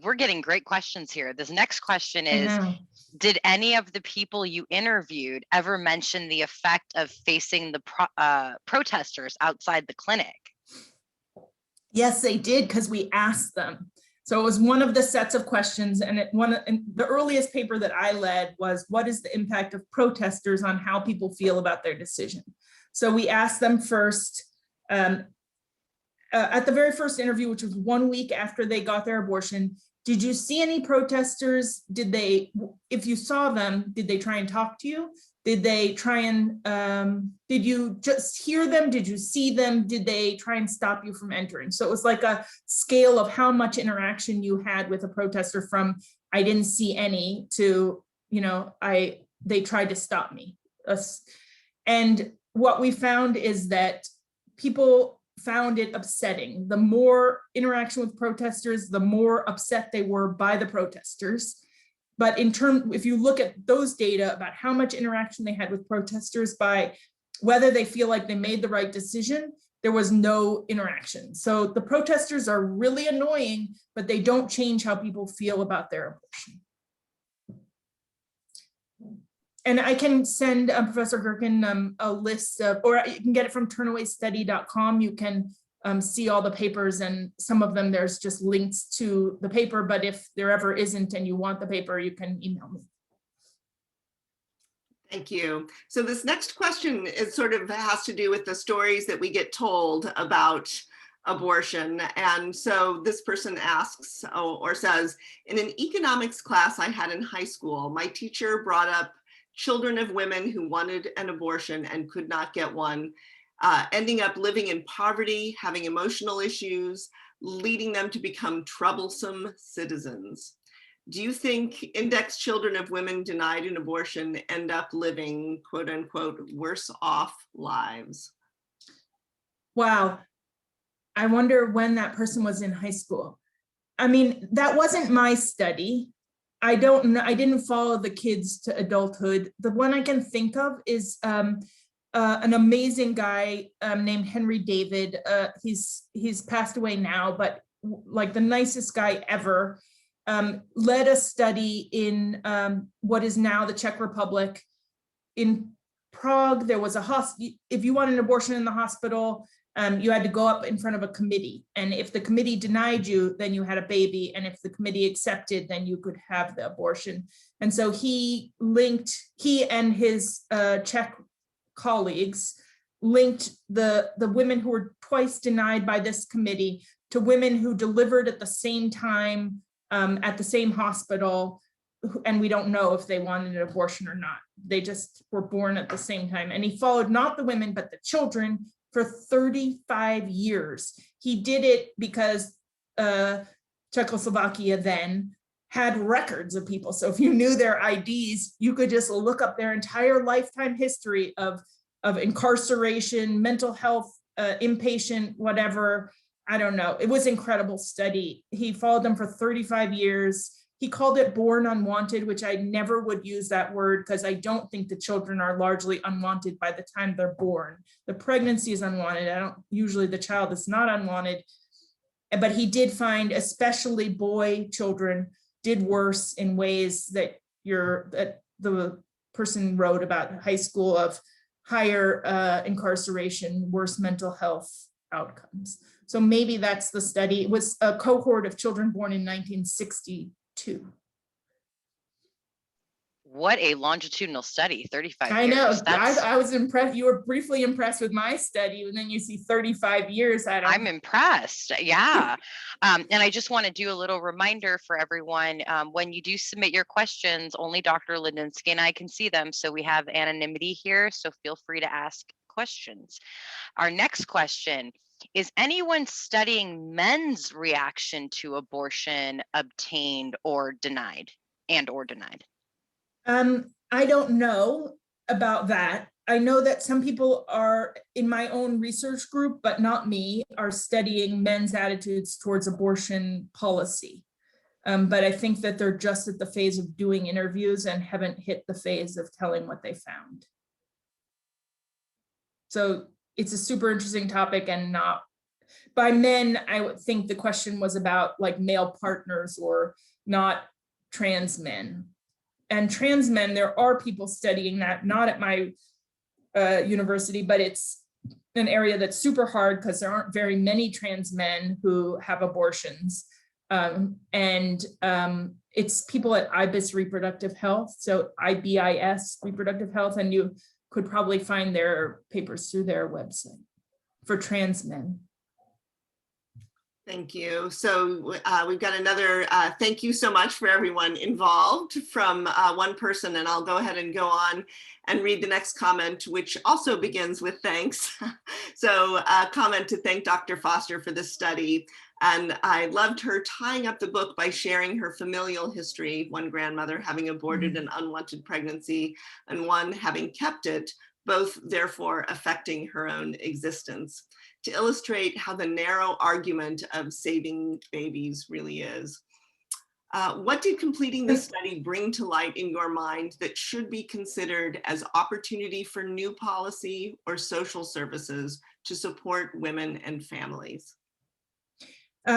We're getting great questions here. This next question is, did any of the people you interviewed ever mention the effect of facing the protesters outside the clinic? Yes, they did, because we asked them. So it was one of the sets of questions, and the earliest paper that I led was, what is the impact of protesters on how people feel about their decision? So we asked them first, at the very first interview, which was 1 week after they got their abortion, did you see any protesters? If you saw them, did they try and talk to you? Did they try and, did you just hear them? Did you see them? Did they try and stop you from entering? So it was like a scale of how much interaction you had with a protester, from I didn't see any to, they tried to stop me. And what we found is that people found it upsetting. The more interaction with protesters, the more upset they were by the protesters. But if you look at those data about how much interaction they had with protesters by whether they feel like they made the right decision, there was no interaction. So the protesters are really annoying, but they don't change how people feel about their abortion. And I can send Professor Gerken a list of, or you can get it from turnawaystudy.com. You can see all the papers, and some of them there's just links to the paper, but if there ever isn't and you want the paper, you can email me. Thank you. So this next question is sort of has to do with the stories that we get told about abortion. And so this person asks or says, in an economics class I had in high school, my teacher brought up children of women who wanted an abortion and could not get one, ending up living in poverty, having emotional issues, leading them to become troublesome citizens. Do you think index children of women denied an abortion end up living, quote unquote, worse off lives? Wow. I wonder when that person was in high school. I mean, that wasn't my study. I don't know. I didn't follow the kids to adulthood. The one I can think of is an amazing guy named Henry David. He's passed away now, but like the nicest guy ever. Led a study in what is now the Czech Republic. In Prague, there was a hospital. If you wanted an abortion in the hospital, you had to go up in front of a committee. And if the committee denied you, then you had a baby. And if the committee accepted, then you could have the abortion. And so he and his Czech colleagues linked the women who were twice denied by this committee to women who delivered at the same time at the same hospital, and we don't know if they wanted an abortion or not. They just were born at the same time. And he followed not the women, but the children for 35 years. He did it because Czechoslovakia then had records of people. So if you knew their IDs, you could just look up their entire lifetime history of of incarceration, mental health, inpatient, whatever. I don't know. It was an incredible study. He followed them for 35 years. He called it born unwanted, which I never would use that word because I don't think the children are largely unwanted by the time they're born. The pregnancy is unwanted. Usually the child is not unwanted, but he did find especially boy children did worse in ways that the person wrote about high school of higher incarceration, worse mental health outcomes. So maybe that's the study. It was a cohort of children born in 1962. What a longitudinal study, 35 I years. know, That's, I was impressed. You were briefly impressed with my study, and then you see 35 years. I'm impressed. Yeah. And I just want to do a little reminder for everyone. When you do submit your questions, only Dr. Lindinsky and I can see them. So we have anonymity here. So feel free to ask questions. Our next question: is anyone studying men's reaction to abortion obtained or denied or denied? I don't know about that. I know that some people are in my own research group, but not me, are studying men's attitudes towards abortion policy. But I think that they're just at the phase of doing interviews and haven't hit the phase of telling what they found. So it's a super interesting topic, and not by men. I would think the question was about like male partners or not trans men. And trans men, there are people studying that, not at my university, but it's an area that's super hard because there aren't very many trans men who have abortions. It's people at IBIS Reproductive Health, so IBIS Reproductive Health, and you could probably find their papers through their website for trans men. Thank you. So we've got another thank you so much for everyone involved from one person, and I'll go ahead and go on and read the next comment, which also begins with thanks. So a comment to thank Dr. Foster for this study. And I loved her tying up the book by sharing her familial history, one grandmother having aborted an unwanted pregnancy and one having kept it, both therefore affecting her own existence, to illustrate how the narrow argument of saving babies really is. What did completing this study bring to light in your mind that should be considered as opportunity for new policy or social services to support women and families?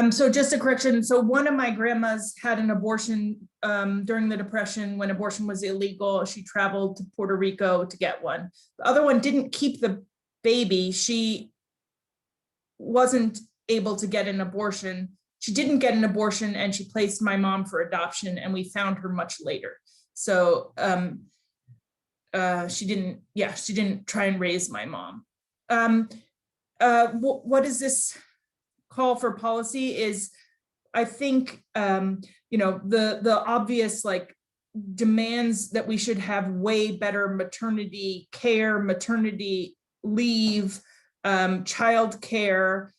So just a correction. So one of my grandmas had an abortion during the Depression when abortion was illegal. She traveled to Puerto Rico to get one. The other one didn't keep the baby. She wasn't able to get an abortion. She didn't get an abortion, and she placed my mom for adoption, and we found her much later. So she didn't try and raise my mom. What is this call for policy is, I think, the obvious like demands that we should have way better maternity care, maternity leave, child care.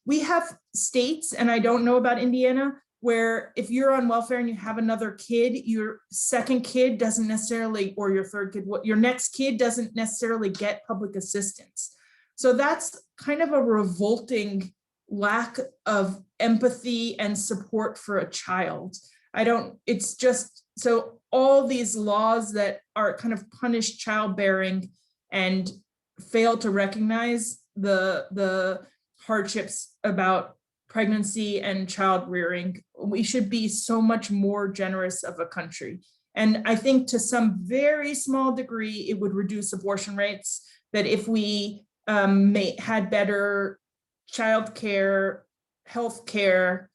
We have states, and I don't know about Indiana, where if you're on welfare and you have another kid, your second kid doesn't necessarily, or your third kid, your next kid doesn't necessarily get public assistance. So that's kind of a revolting lack of empathy and support for a child. It's just, so all these laws that are kind of punish childbearing and fail to recognize the hardships about pregnancy and child rearing. We should be so much more generous of a country. And I think to some very small degree, it would reduce abortion rates, that if we had better child care, health care,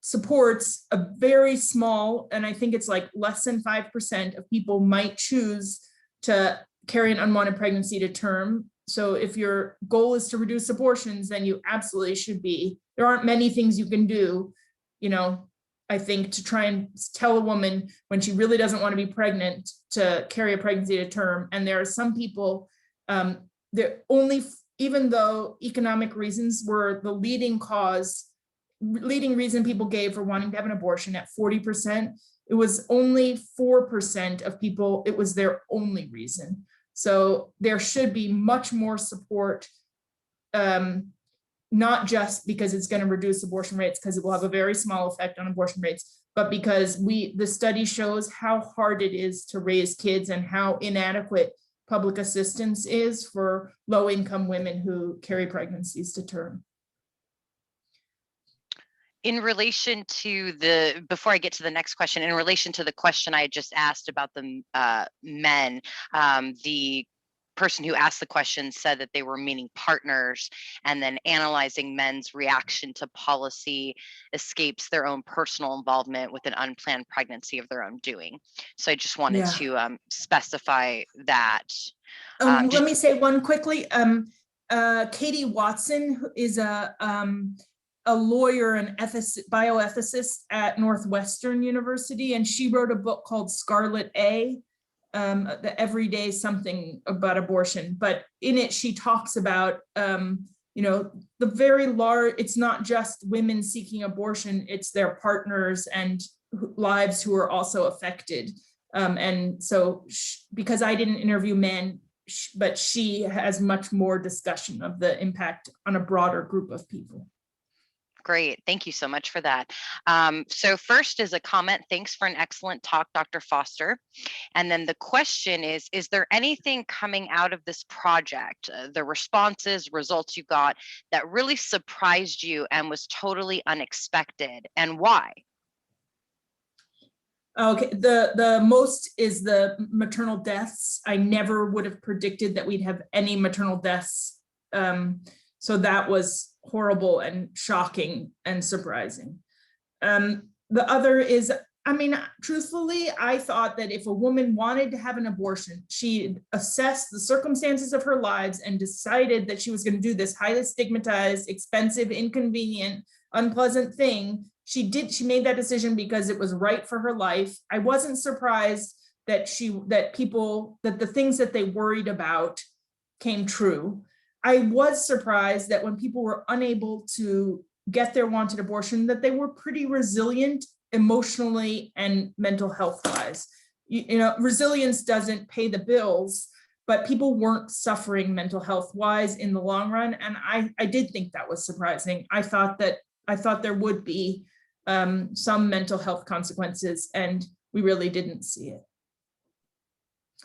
supports, a very small, and I think it's like less than 5% of people might choose to carry an unwanted pregnancy to term. So if your goal is to reduce abortions, then you absolutely should be. There aren't many things you can do, I think, to try and tell a woman when she really doesn't want to be pregnant to carry a pregnancy to term. And there are some people, even though economic reasons were the leading reason people gave for wanting to have an abortion at 40%, it was only 4% of people, it was their only reason. So there should be much more support, not just because it's going to reduce abortion rates, because it will have a very small effect on abortion rates, but because the study shows how hard it is to raise kids and how inadequate public assistance is for low-income women who carry pregnancies to term. In relation to before I get to the next question, in relation to the question I just asked about the men, the person who asked the question said that they were meaning partners, and then analyzing men's reaction to policy escapes their own personal involvement with an unplanned pregnancy of their own doing. So I just wanted to specify that. Let me say one quickly. Katie Watson, who is a lawyer and bioethicist at Northwestern University, and she wrote a book called Scarlet A, the everyday something about abortion. But in it, she talks about, the very large, it's not just women seeking abortion, it's their partners and lives who are also affected. And so because I didn't interview men, but she has much more discussion of the impact on a broader group of people. Great. Thank you so much for that. So first is a comment. Thanks for an excellent talk, Dr. Foster. And then the question is there anything coming out of this project, the responses, results you got that really surprised you and was totally unexpected, and why? Okay, the most is the maternal deaths. I never would have predicted that we'd have any maternal deaths. So that was horrible and shocking and surprising. The other is, truthfully, I thought that if a woman wanted to have an abortion, she'd assess the circumstances of her lives and decided that she was going to do this highly stigmatized, expensive, inconvenient, unpleasant thing. She made that decision because it was right for her life. I wasn't surprised that the things that they worried about came true. I was surprised that when people were unable to get their wanted abortion, that they were pretty resilient emotionally and mental health wise. Resilience doesn't pay the bills, but people weren't suffering mental health wise in the long run. And I did think that was surprising. I thought there would be some mental health consequences, and we really didn't see it.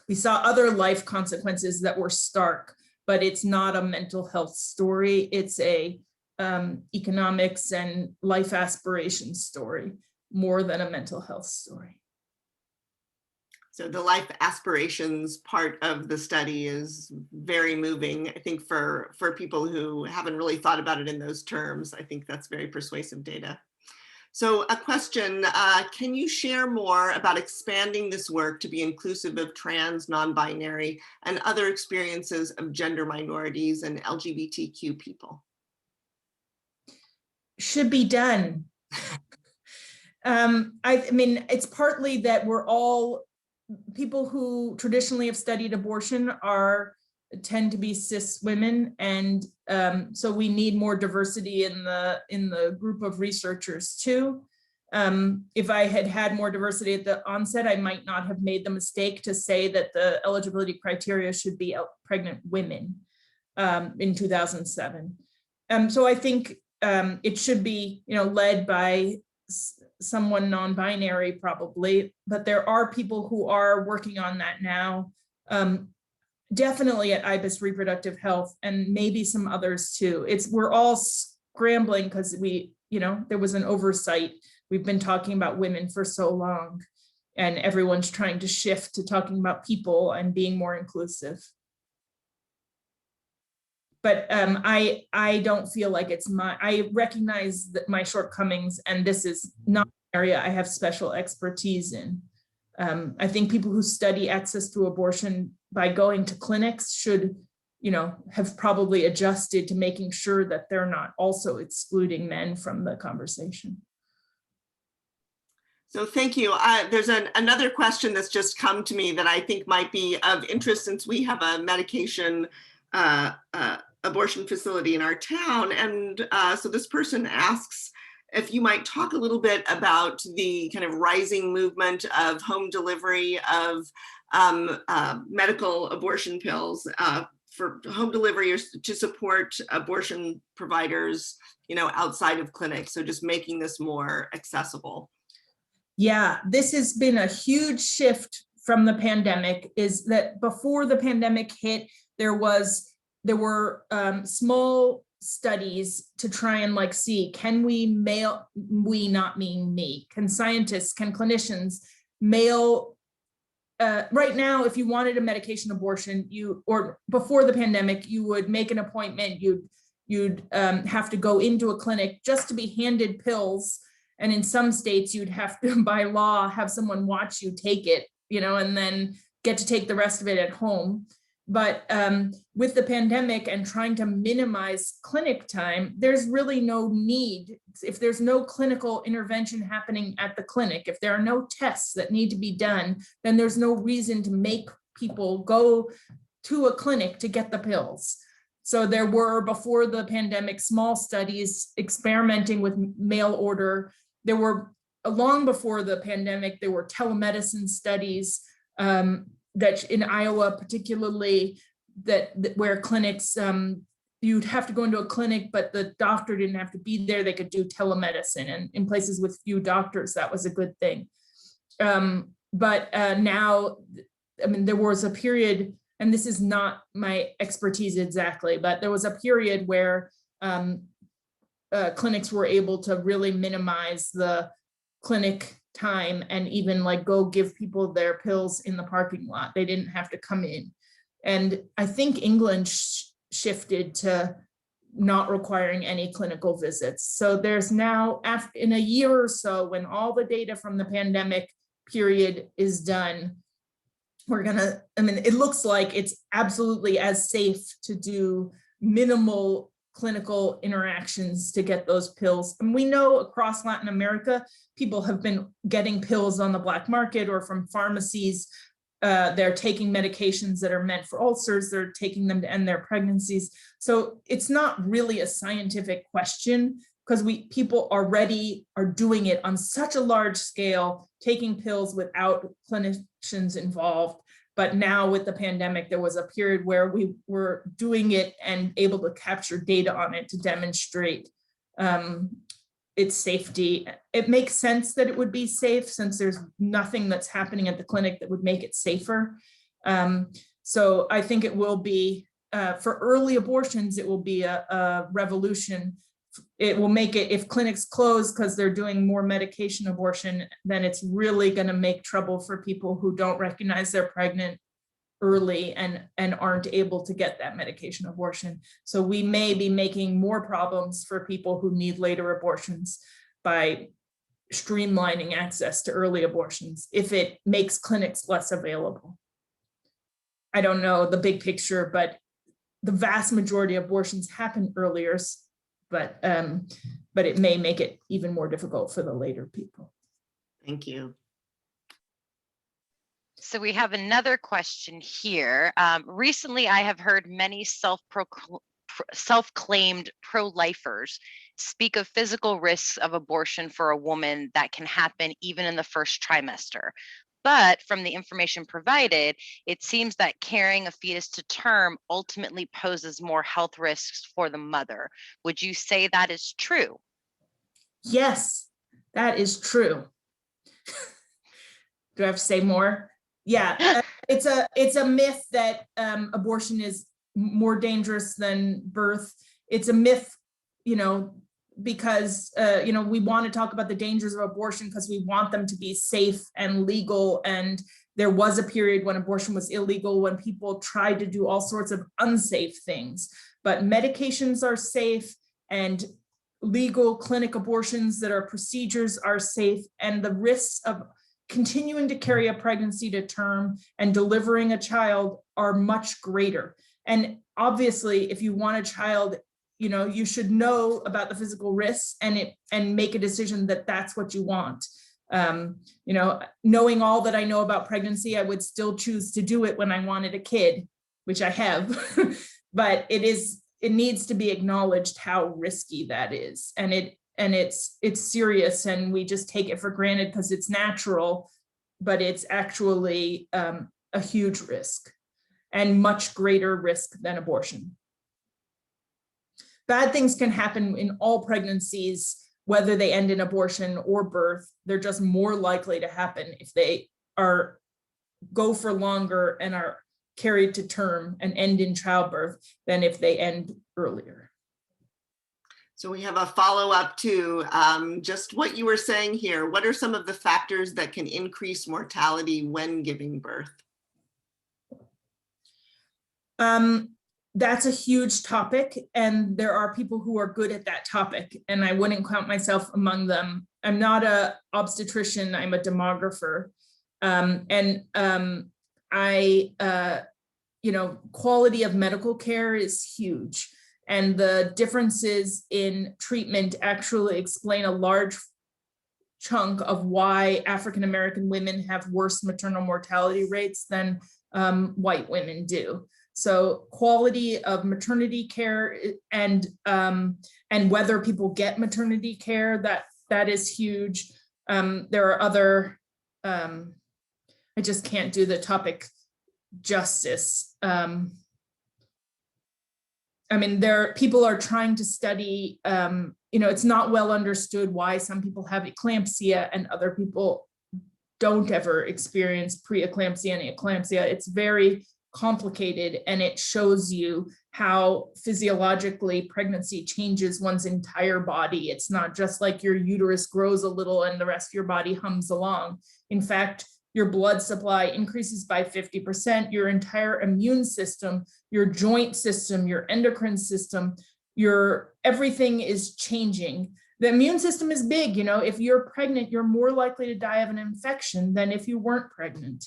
We saw other life consequences that were stark, but it's not a mental health story. It's a economics and life aspiration story more than a mental health story. So the life aspirations part of the study is very moving. I think for people who haven't really thought about it in those terms, I think that's very persuasive data. So a question, can you share more about expanding this work to be inclusive of trans, non-binary, and other experiences of gender minorities and LGBTQ people? Should be done. It's partly that we're all, people who traditionally have studied abortion tend to be cis women, and so we need more diversity in the group of researchers too. If I had had more diversity at the onset, I might not have made the mistake to say that the eligibility criteria should be pregnant women in 2007. So I think it should be led by someone non-binary probably, but there are people who are working on that now. Definitely at IBIS Reproductive Health, and maybe some others too. We're all scrambling because there was an oversight. We've been talking about women for so long, and everyone's trying to shift to talking about people and being more inclusive. But I don't feel like I recognize that my shortcomings, and this is not an area I have special expertise in. I think people who study access to abortion by going to clinics should, have probably adjusted to making sure that they're not also excluding men from the conversation. So thank you. There's another question that's just come to me that I think might be of interest, since we have a medication abortion facility in our town. And so this person asks if you might talk a little bit about the kind of rising movement of home delivery of medical abortion pills for home delivery or to support abortion providers, outside of clinics. So just making this more accessible. Yeah, this has been a huge shift from the pandemic. Is that before the pandemic hit, there were small studies to try and see, can we not mean me, can scientists, can clinicians mail right now, if you wanted a medication abortion, or before the pandemic, you would make an appointment, you'd have to go into a clinic just to be handed pills. And in some states, you'd have to, by law, have someone watch you take it, and then get to take the rest of it at home. But with the pandemic and trying to minimize clinic time, there's really no need. If there's no clinical intervention happening at the clinic, if there are no tests that need to be done, then there's no reason to make people go to a clinic to get the pills. So there were, before the pandemic, small studies experimenting with mail order. There were, long before the pandemic, there were telemedicine studies that in Iowa particularly, that where clinics, you'd have to go into a clinic, but the doctor didn't have to be there. They could do telemedicine, and in places with few doctors, that was a good thing. But now, there was a period, and this is not my expertise exactly, but there was a period where clinics were able to really minimize the clinic time and even go give people their pills in the parking lot. They didn't have to come in. And I think England shifted to not requiring any clinical visits. So there's now, in a year or so, when all the data from the pandemic period is done, it looks like it's absolutely as safe to do minimal clinical interactions to get those pills. And we know across Latin America, people have been getting pills on the black market or from pharmacies. They're taking medications that are meant for ulcers. They're taking them to end their pregnancies. So it's not really a scientific question, because people already are doing it on such a large scale, taking pills without clinicians involved. But now with the pandemic, there was a period where we were doing it and able to capture data on it to demonstrate its safety. It makes sense that it would be safe, since there's nothing that's happening at the clinic that would make it safer. So I think it will be, for early abortions, it will be a revolution. It will make it, if clinics close because they're doing more medication abortion, then it's really going to make trouble for people who don't recognize they're pregnant early and aren't able to get that medication abortion. So we may be making more problems for people who need later abortions by streamlining access to early abortions if it makes clinics less available. I don't know the big picture, but the vast majority of abortions happen earlier, but it may make it even more difficult for the later people. Thank you. So we have another question here. Recently, I have heard many self-claimed pro-lifers speak of physical risks of abortion for a woman that can happen even in the first trimester. But from the information provided, it seems that carrying a fetus to term ultimately poses more health risks for the mother. Would you say that is true? Yes, that is true. Do I have to say more? Yeah, it's a myth that abortion is more dangerous than birth. It's a myth, because we want to talk about the dangers of abortion because we want them to be safe and legal. And there was a period when abortion was illegal, when people tried to do all sorts of unsafe things. But medications are safe, and legal clinic abortions that are procedures are safe, and the risks of continuing to carry a pregnancy to term and delivering a child are much greater. And obviously, if you want a child, you should know about the physical risks and make a decision that that's what you want. Knowing all that I know about pregnancy, I would still choose to do it when I wanted a kid, which I have, but it needs to be acknowledged how risky that is. And it's serious, and we just take it for granted because it's natural, but it's actually a huge risk and much greater risk than abortion. Bad things can happen in all pregnancies, whether they end in abortion or birth. They're just more likely to happen if they go for longer and are carried to term and end in childbirth than if they end earlier. So we have a follow-up to just what you were saying here. What are some of the factors that can increase mortality when giving birth? That's a huge topic, and there are people who are good at that topic, and I wouldn't count myself among them. I'm not an obstetrician, I'm a demographer. Quality of medical care is huge, and the differences in treatment actually explain a large chunk of why African-American women have worse maternal mortality rates than white women do. So quality of maternity care and whether people get maternity care, that is huge. There are other, I just can't do the topic justice. People are trying to study, it's not well understood why some people have eclampsia and other people don't ever experience pre-eclampsia and eclampsia. It's very complicated, and it shows you how physiologically pregnancy changes one's entire body. It's not just like your uterus grows a little and the rest of your body hums along. In fact, your blood supply increases by 50%, your entire immune system, your joint system, your endocrine system, everything is changing. The immune system is big. If you're pregnant, you're more likely to die of an infection than if you weren't pregnant.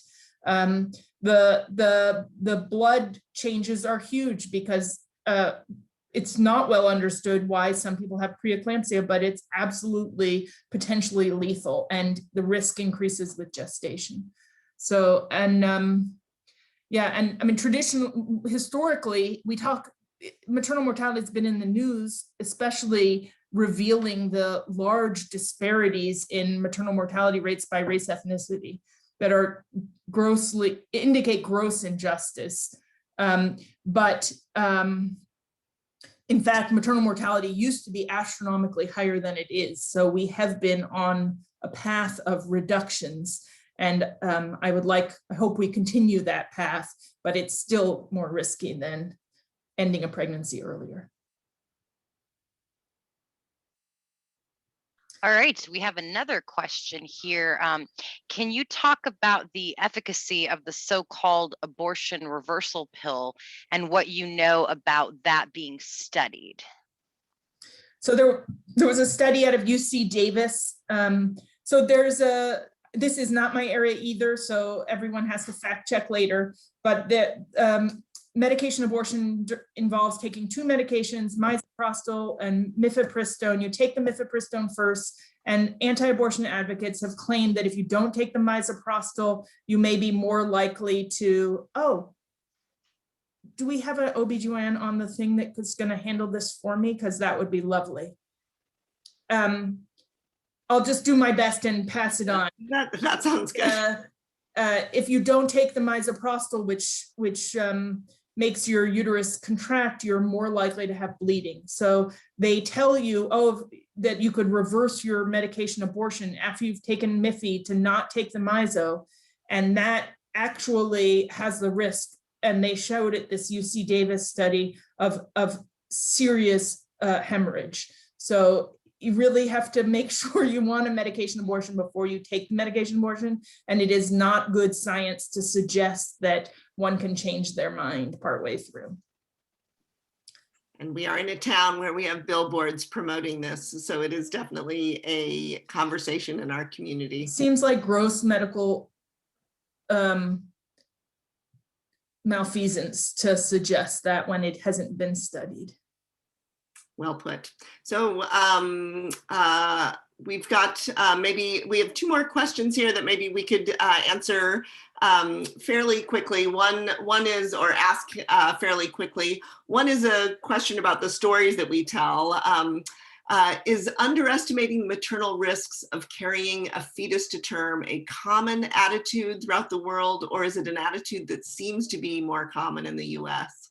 The blood changes are huge because it's not well understood why some people have preeclampsia, but it's absolutely potentially lethal, and the risk increases with gestation. So, historically, maternal mortality has been in the news, especially revealing the large disparities in maternal mortality rates by race ethnicity that are indicate gross injustice. In fact, maternal mortality used to be astronomically higher than it is. So we have been on a path of reductions, and I hope we continue that path, but it's still more risky than ending a pregnancy earlier. All right, we have another question here. Can you talk about the efficacy of the so-called abortion reversal pill and what you know about that being studied? So there was a study out of UC Davis. This is not my area either, so everyone has to fact check later, but the medication abortion involves taking two medications, misoprostol and mifepristone. You take the mifepristone first, and anti-abortion advocates have claimed that if you don't take the misoprostol, you may be more likely to, do we have an OBGYN on the thing that is going to handle this for me? Because that would be lovely. I'll just do my best and pass it on. That sounds good. If you don't take the misoprostol, which makes your uterus contract, you're more likely to have bleeding. So they tell you, that you could reverse your medication abortion after you've taken Miffy to not take the miso, and that actually has the risk. And they showed at this UC Davis study of serious hemorrhage. So you really have to make sure you want a medication abortion before you take the medication abortion. And it is not good science to suggest that one can change their mind partway through. And we are in a town where we have billboards promoting this. So it is definitely a conversation in our community. Seems like gross medical malfeasance to suggest that when it hasn't been studied. Well put. So we've got maybe we have two more questions here that maybe we could answer fairly quickly. One is, or ask fairly quickly. One is a question about the stories that we tell. Is underestimating maternal risks of carrying a fetus to term a common attitude throughout the world, or is it an attitude that seems to be more common in the US?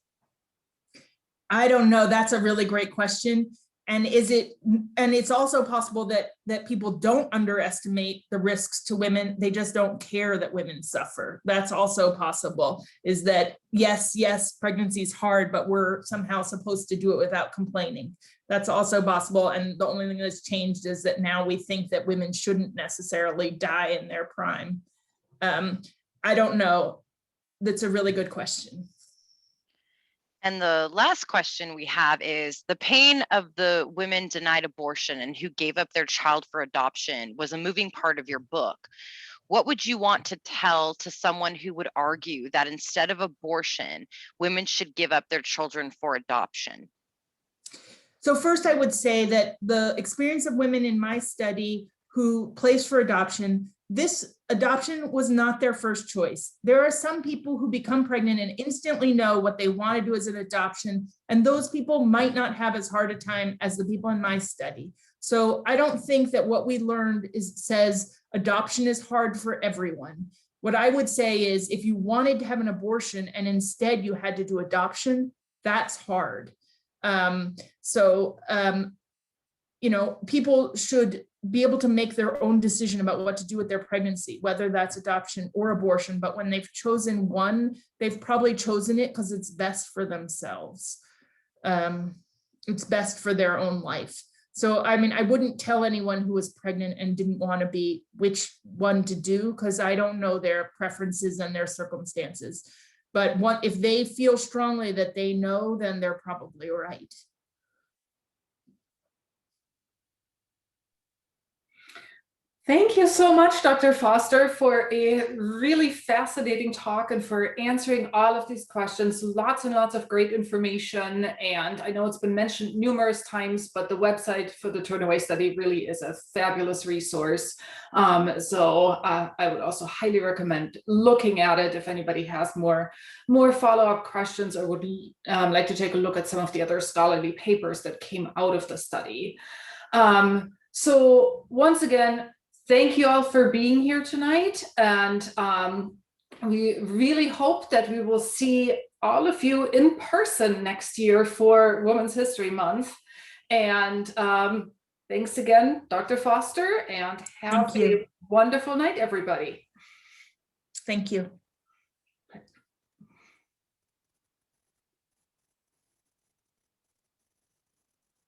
I don't know. That's a really great question. And it's also possible that people don't underestimate the risks to women. They just don't care that women suffer. That's also possible, is that yes, pregnancy is hard, but we're somehow supposed to do it without complaining. That's also possible. And the only thing that's changed is that now we think that women shouldn't necessarily die in their prime. I don't know. That's a really good question. And the last question we have is, the pain of the women denied abortion and who gave up their child for adoption was a moving part of your book. What would you want to tell to someone who would argue that instead of abortion, women should give up their children for adoption? So first, I would say that the experience of women in my study who placed for adoption, this adoption was not their first choice. There are some people who become pregnant and instantly know what they want to do as an adoption, and those people might not have as hard a time as the people in my study. So I don't think that what we learned says adoption is hard for everyone. What I would say is, if you wanted to have an abortion and instead you had to do adoption, that's hard. People should be able to make their own decision about what to do with their pregnancy, whether that's adoption or abortion. But when they've chosen one, they've probably chosen it because it's best for themselves. It's best for their own life. So, I mean, I wouldn't tell anyone who was pregnant and didn't want to be which one to do, because I don't know their preferences and their circumstances. But if they feel strongly that they know, then they're probably right. Thank you so much, Dr. Foster, for a really fascinating talk and for answering all of these questions. Lots and lots of great information. And I know it's been mentioned numerous times, but the website for the Turnaway study really is a fabulous resource. I would also highly recommend looking at it if anybody has more follow-up questions or would like to take a look at some of the other scholarly papers that came out of the study. So once again, thank you all for being here tonight, and we really hope that we will see all of you in person next year for Women's History Month. And thanks again, Dr. Foster, and have a wonderful night, everybody. Thank you.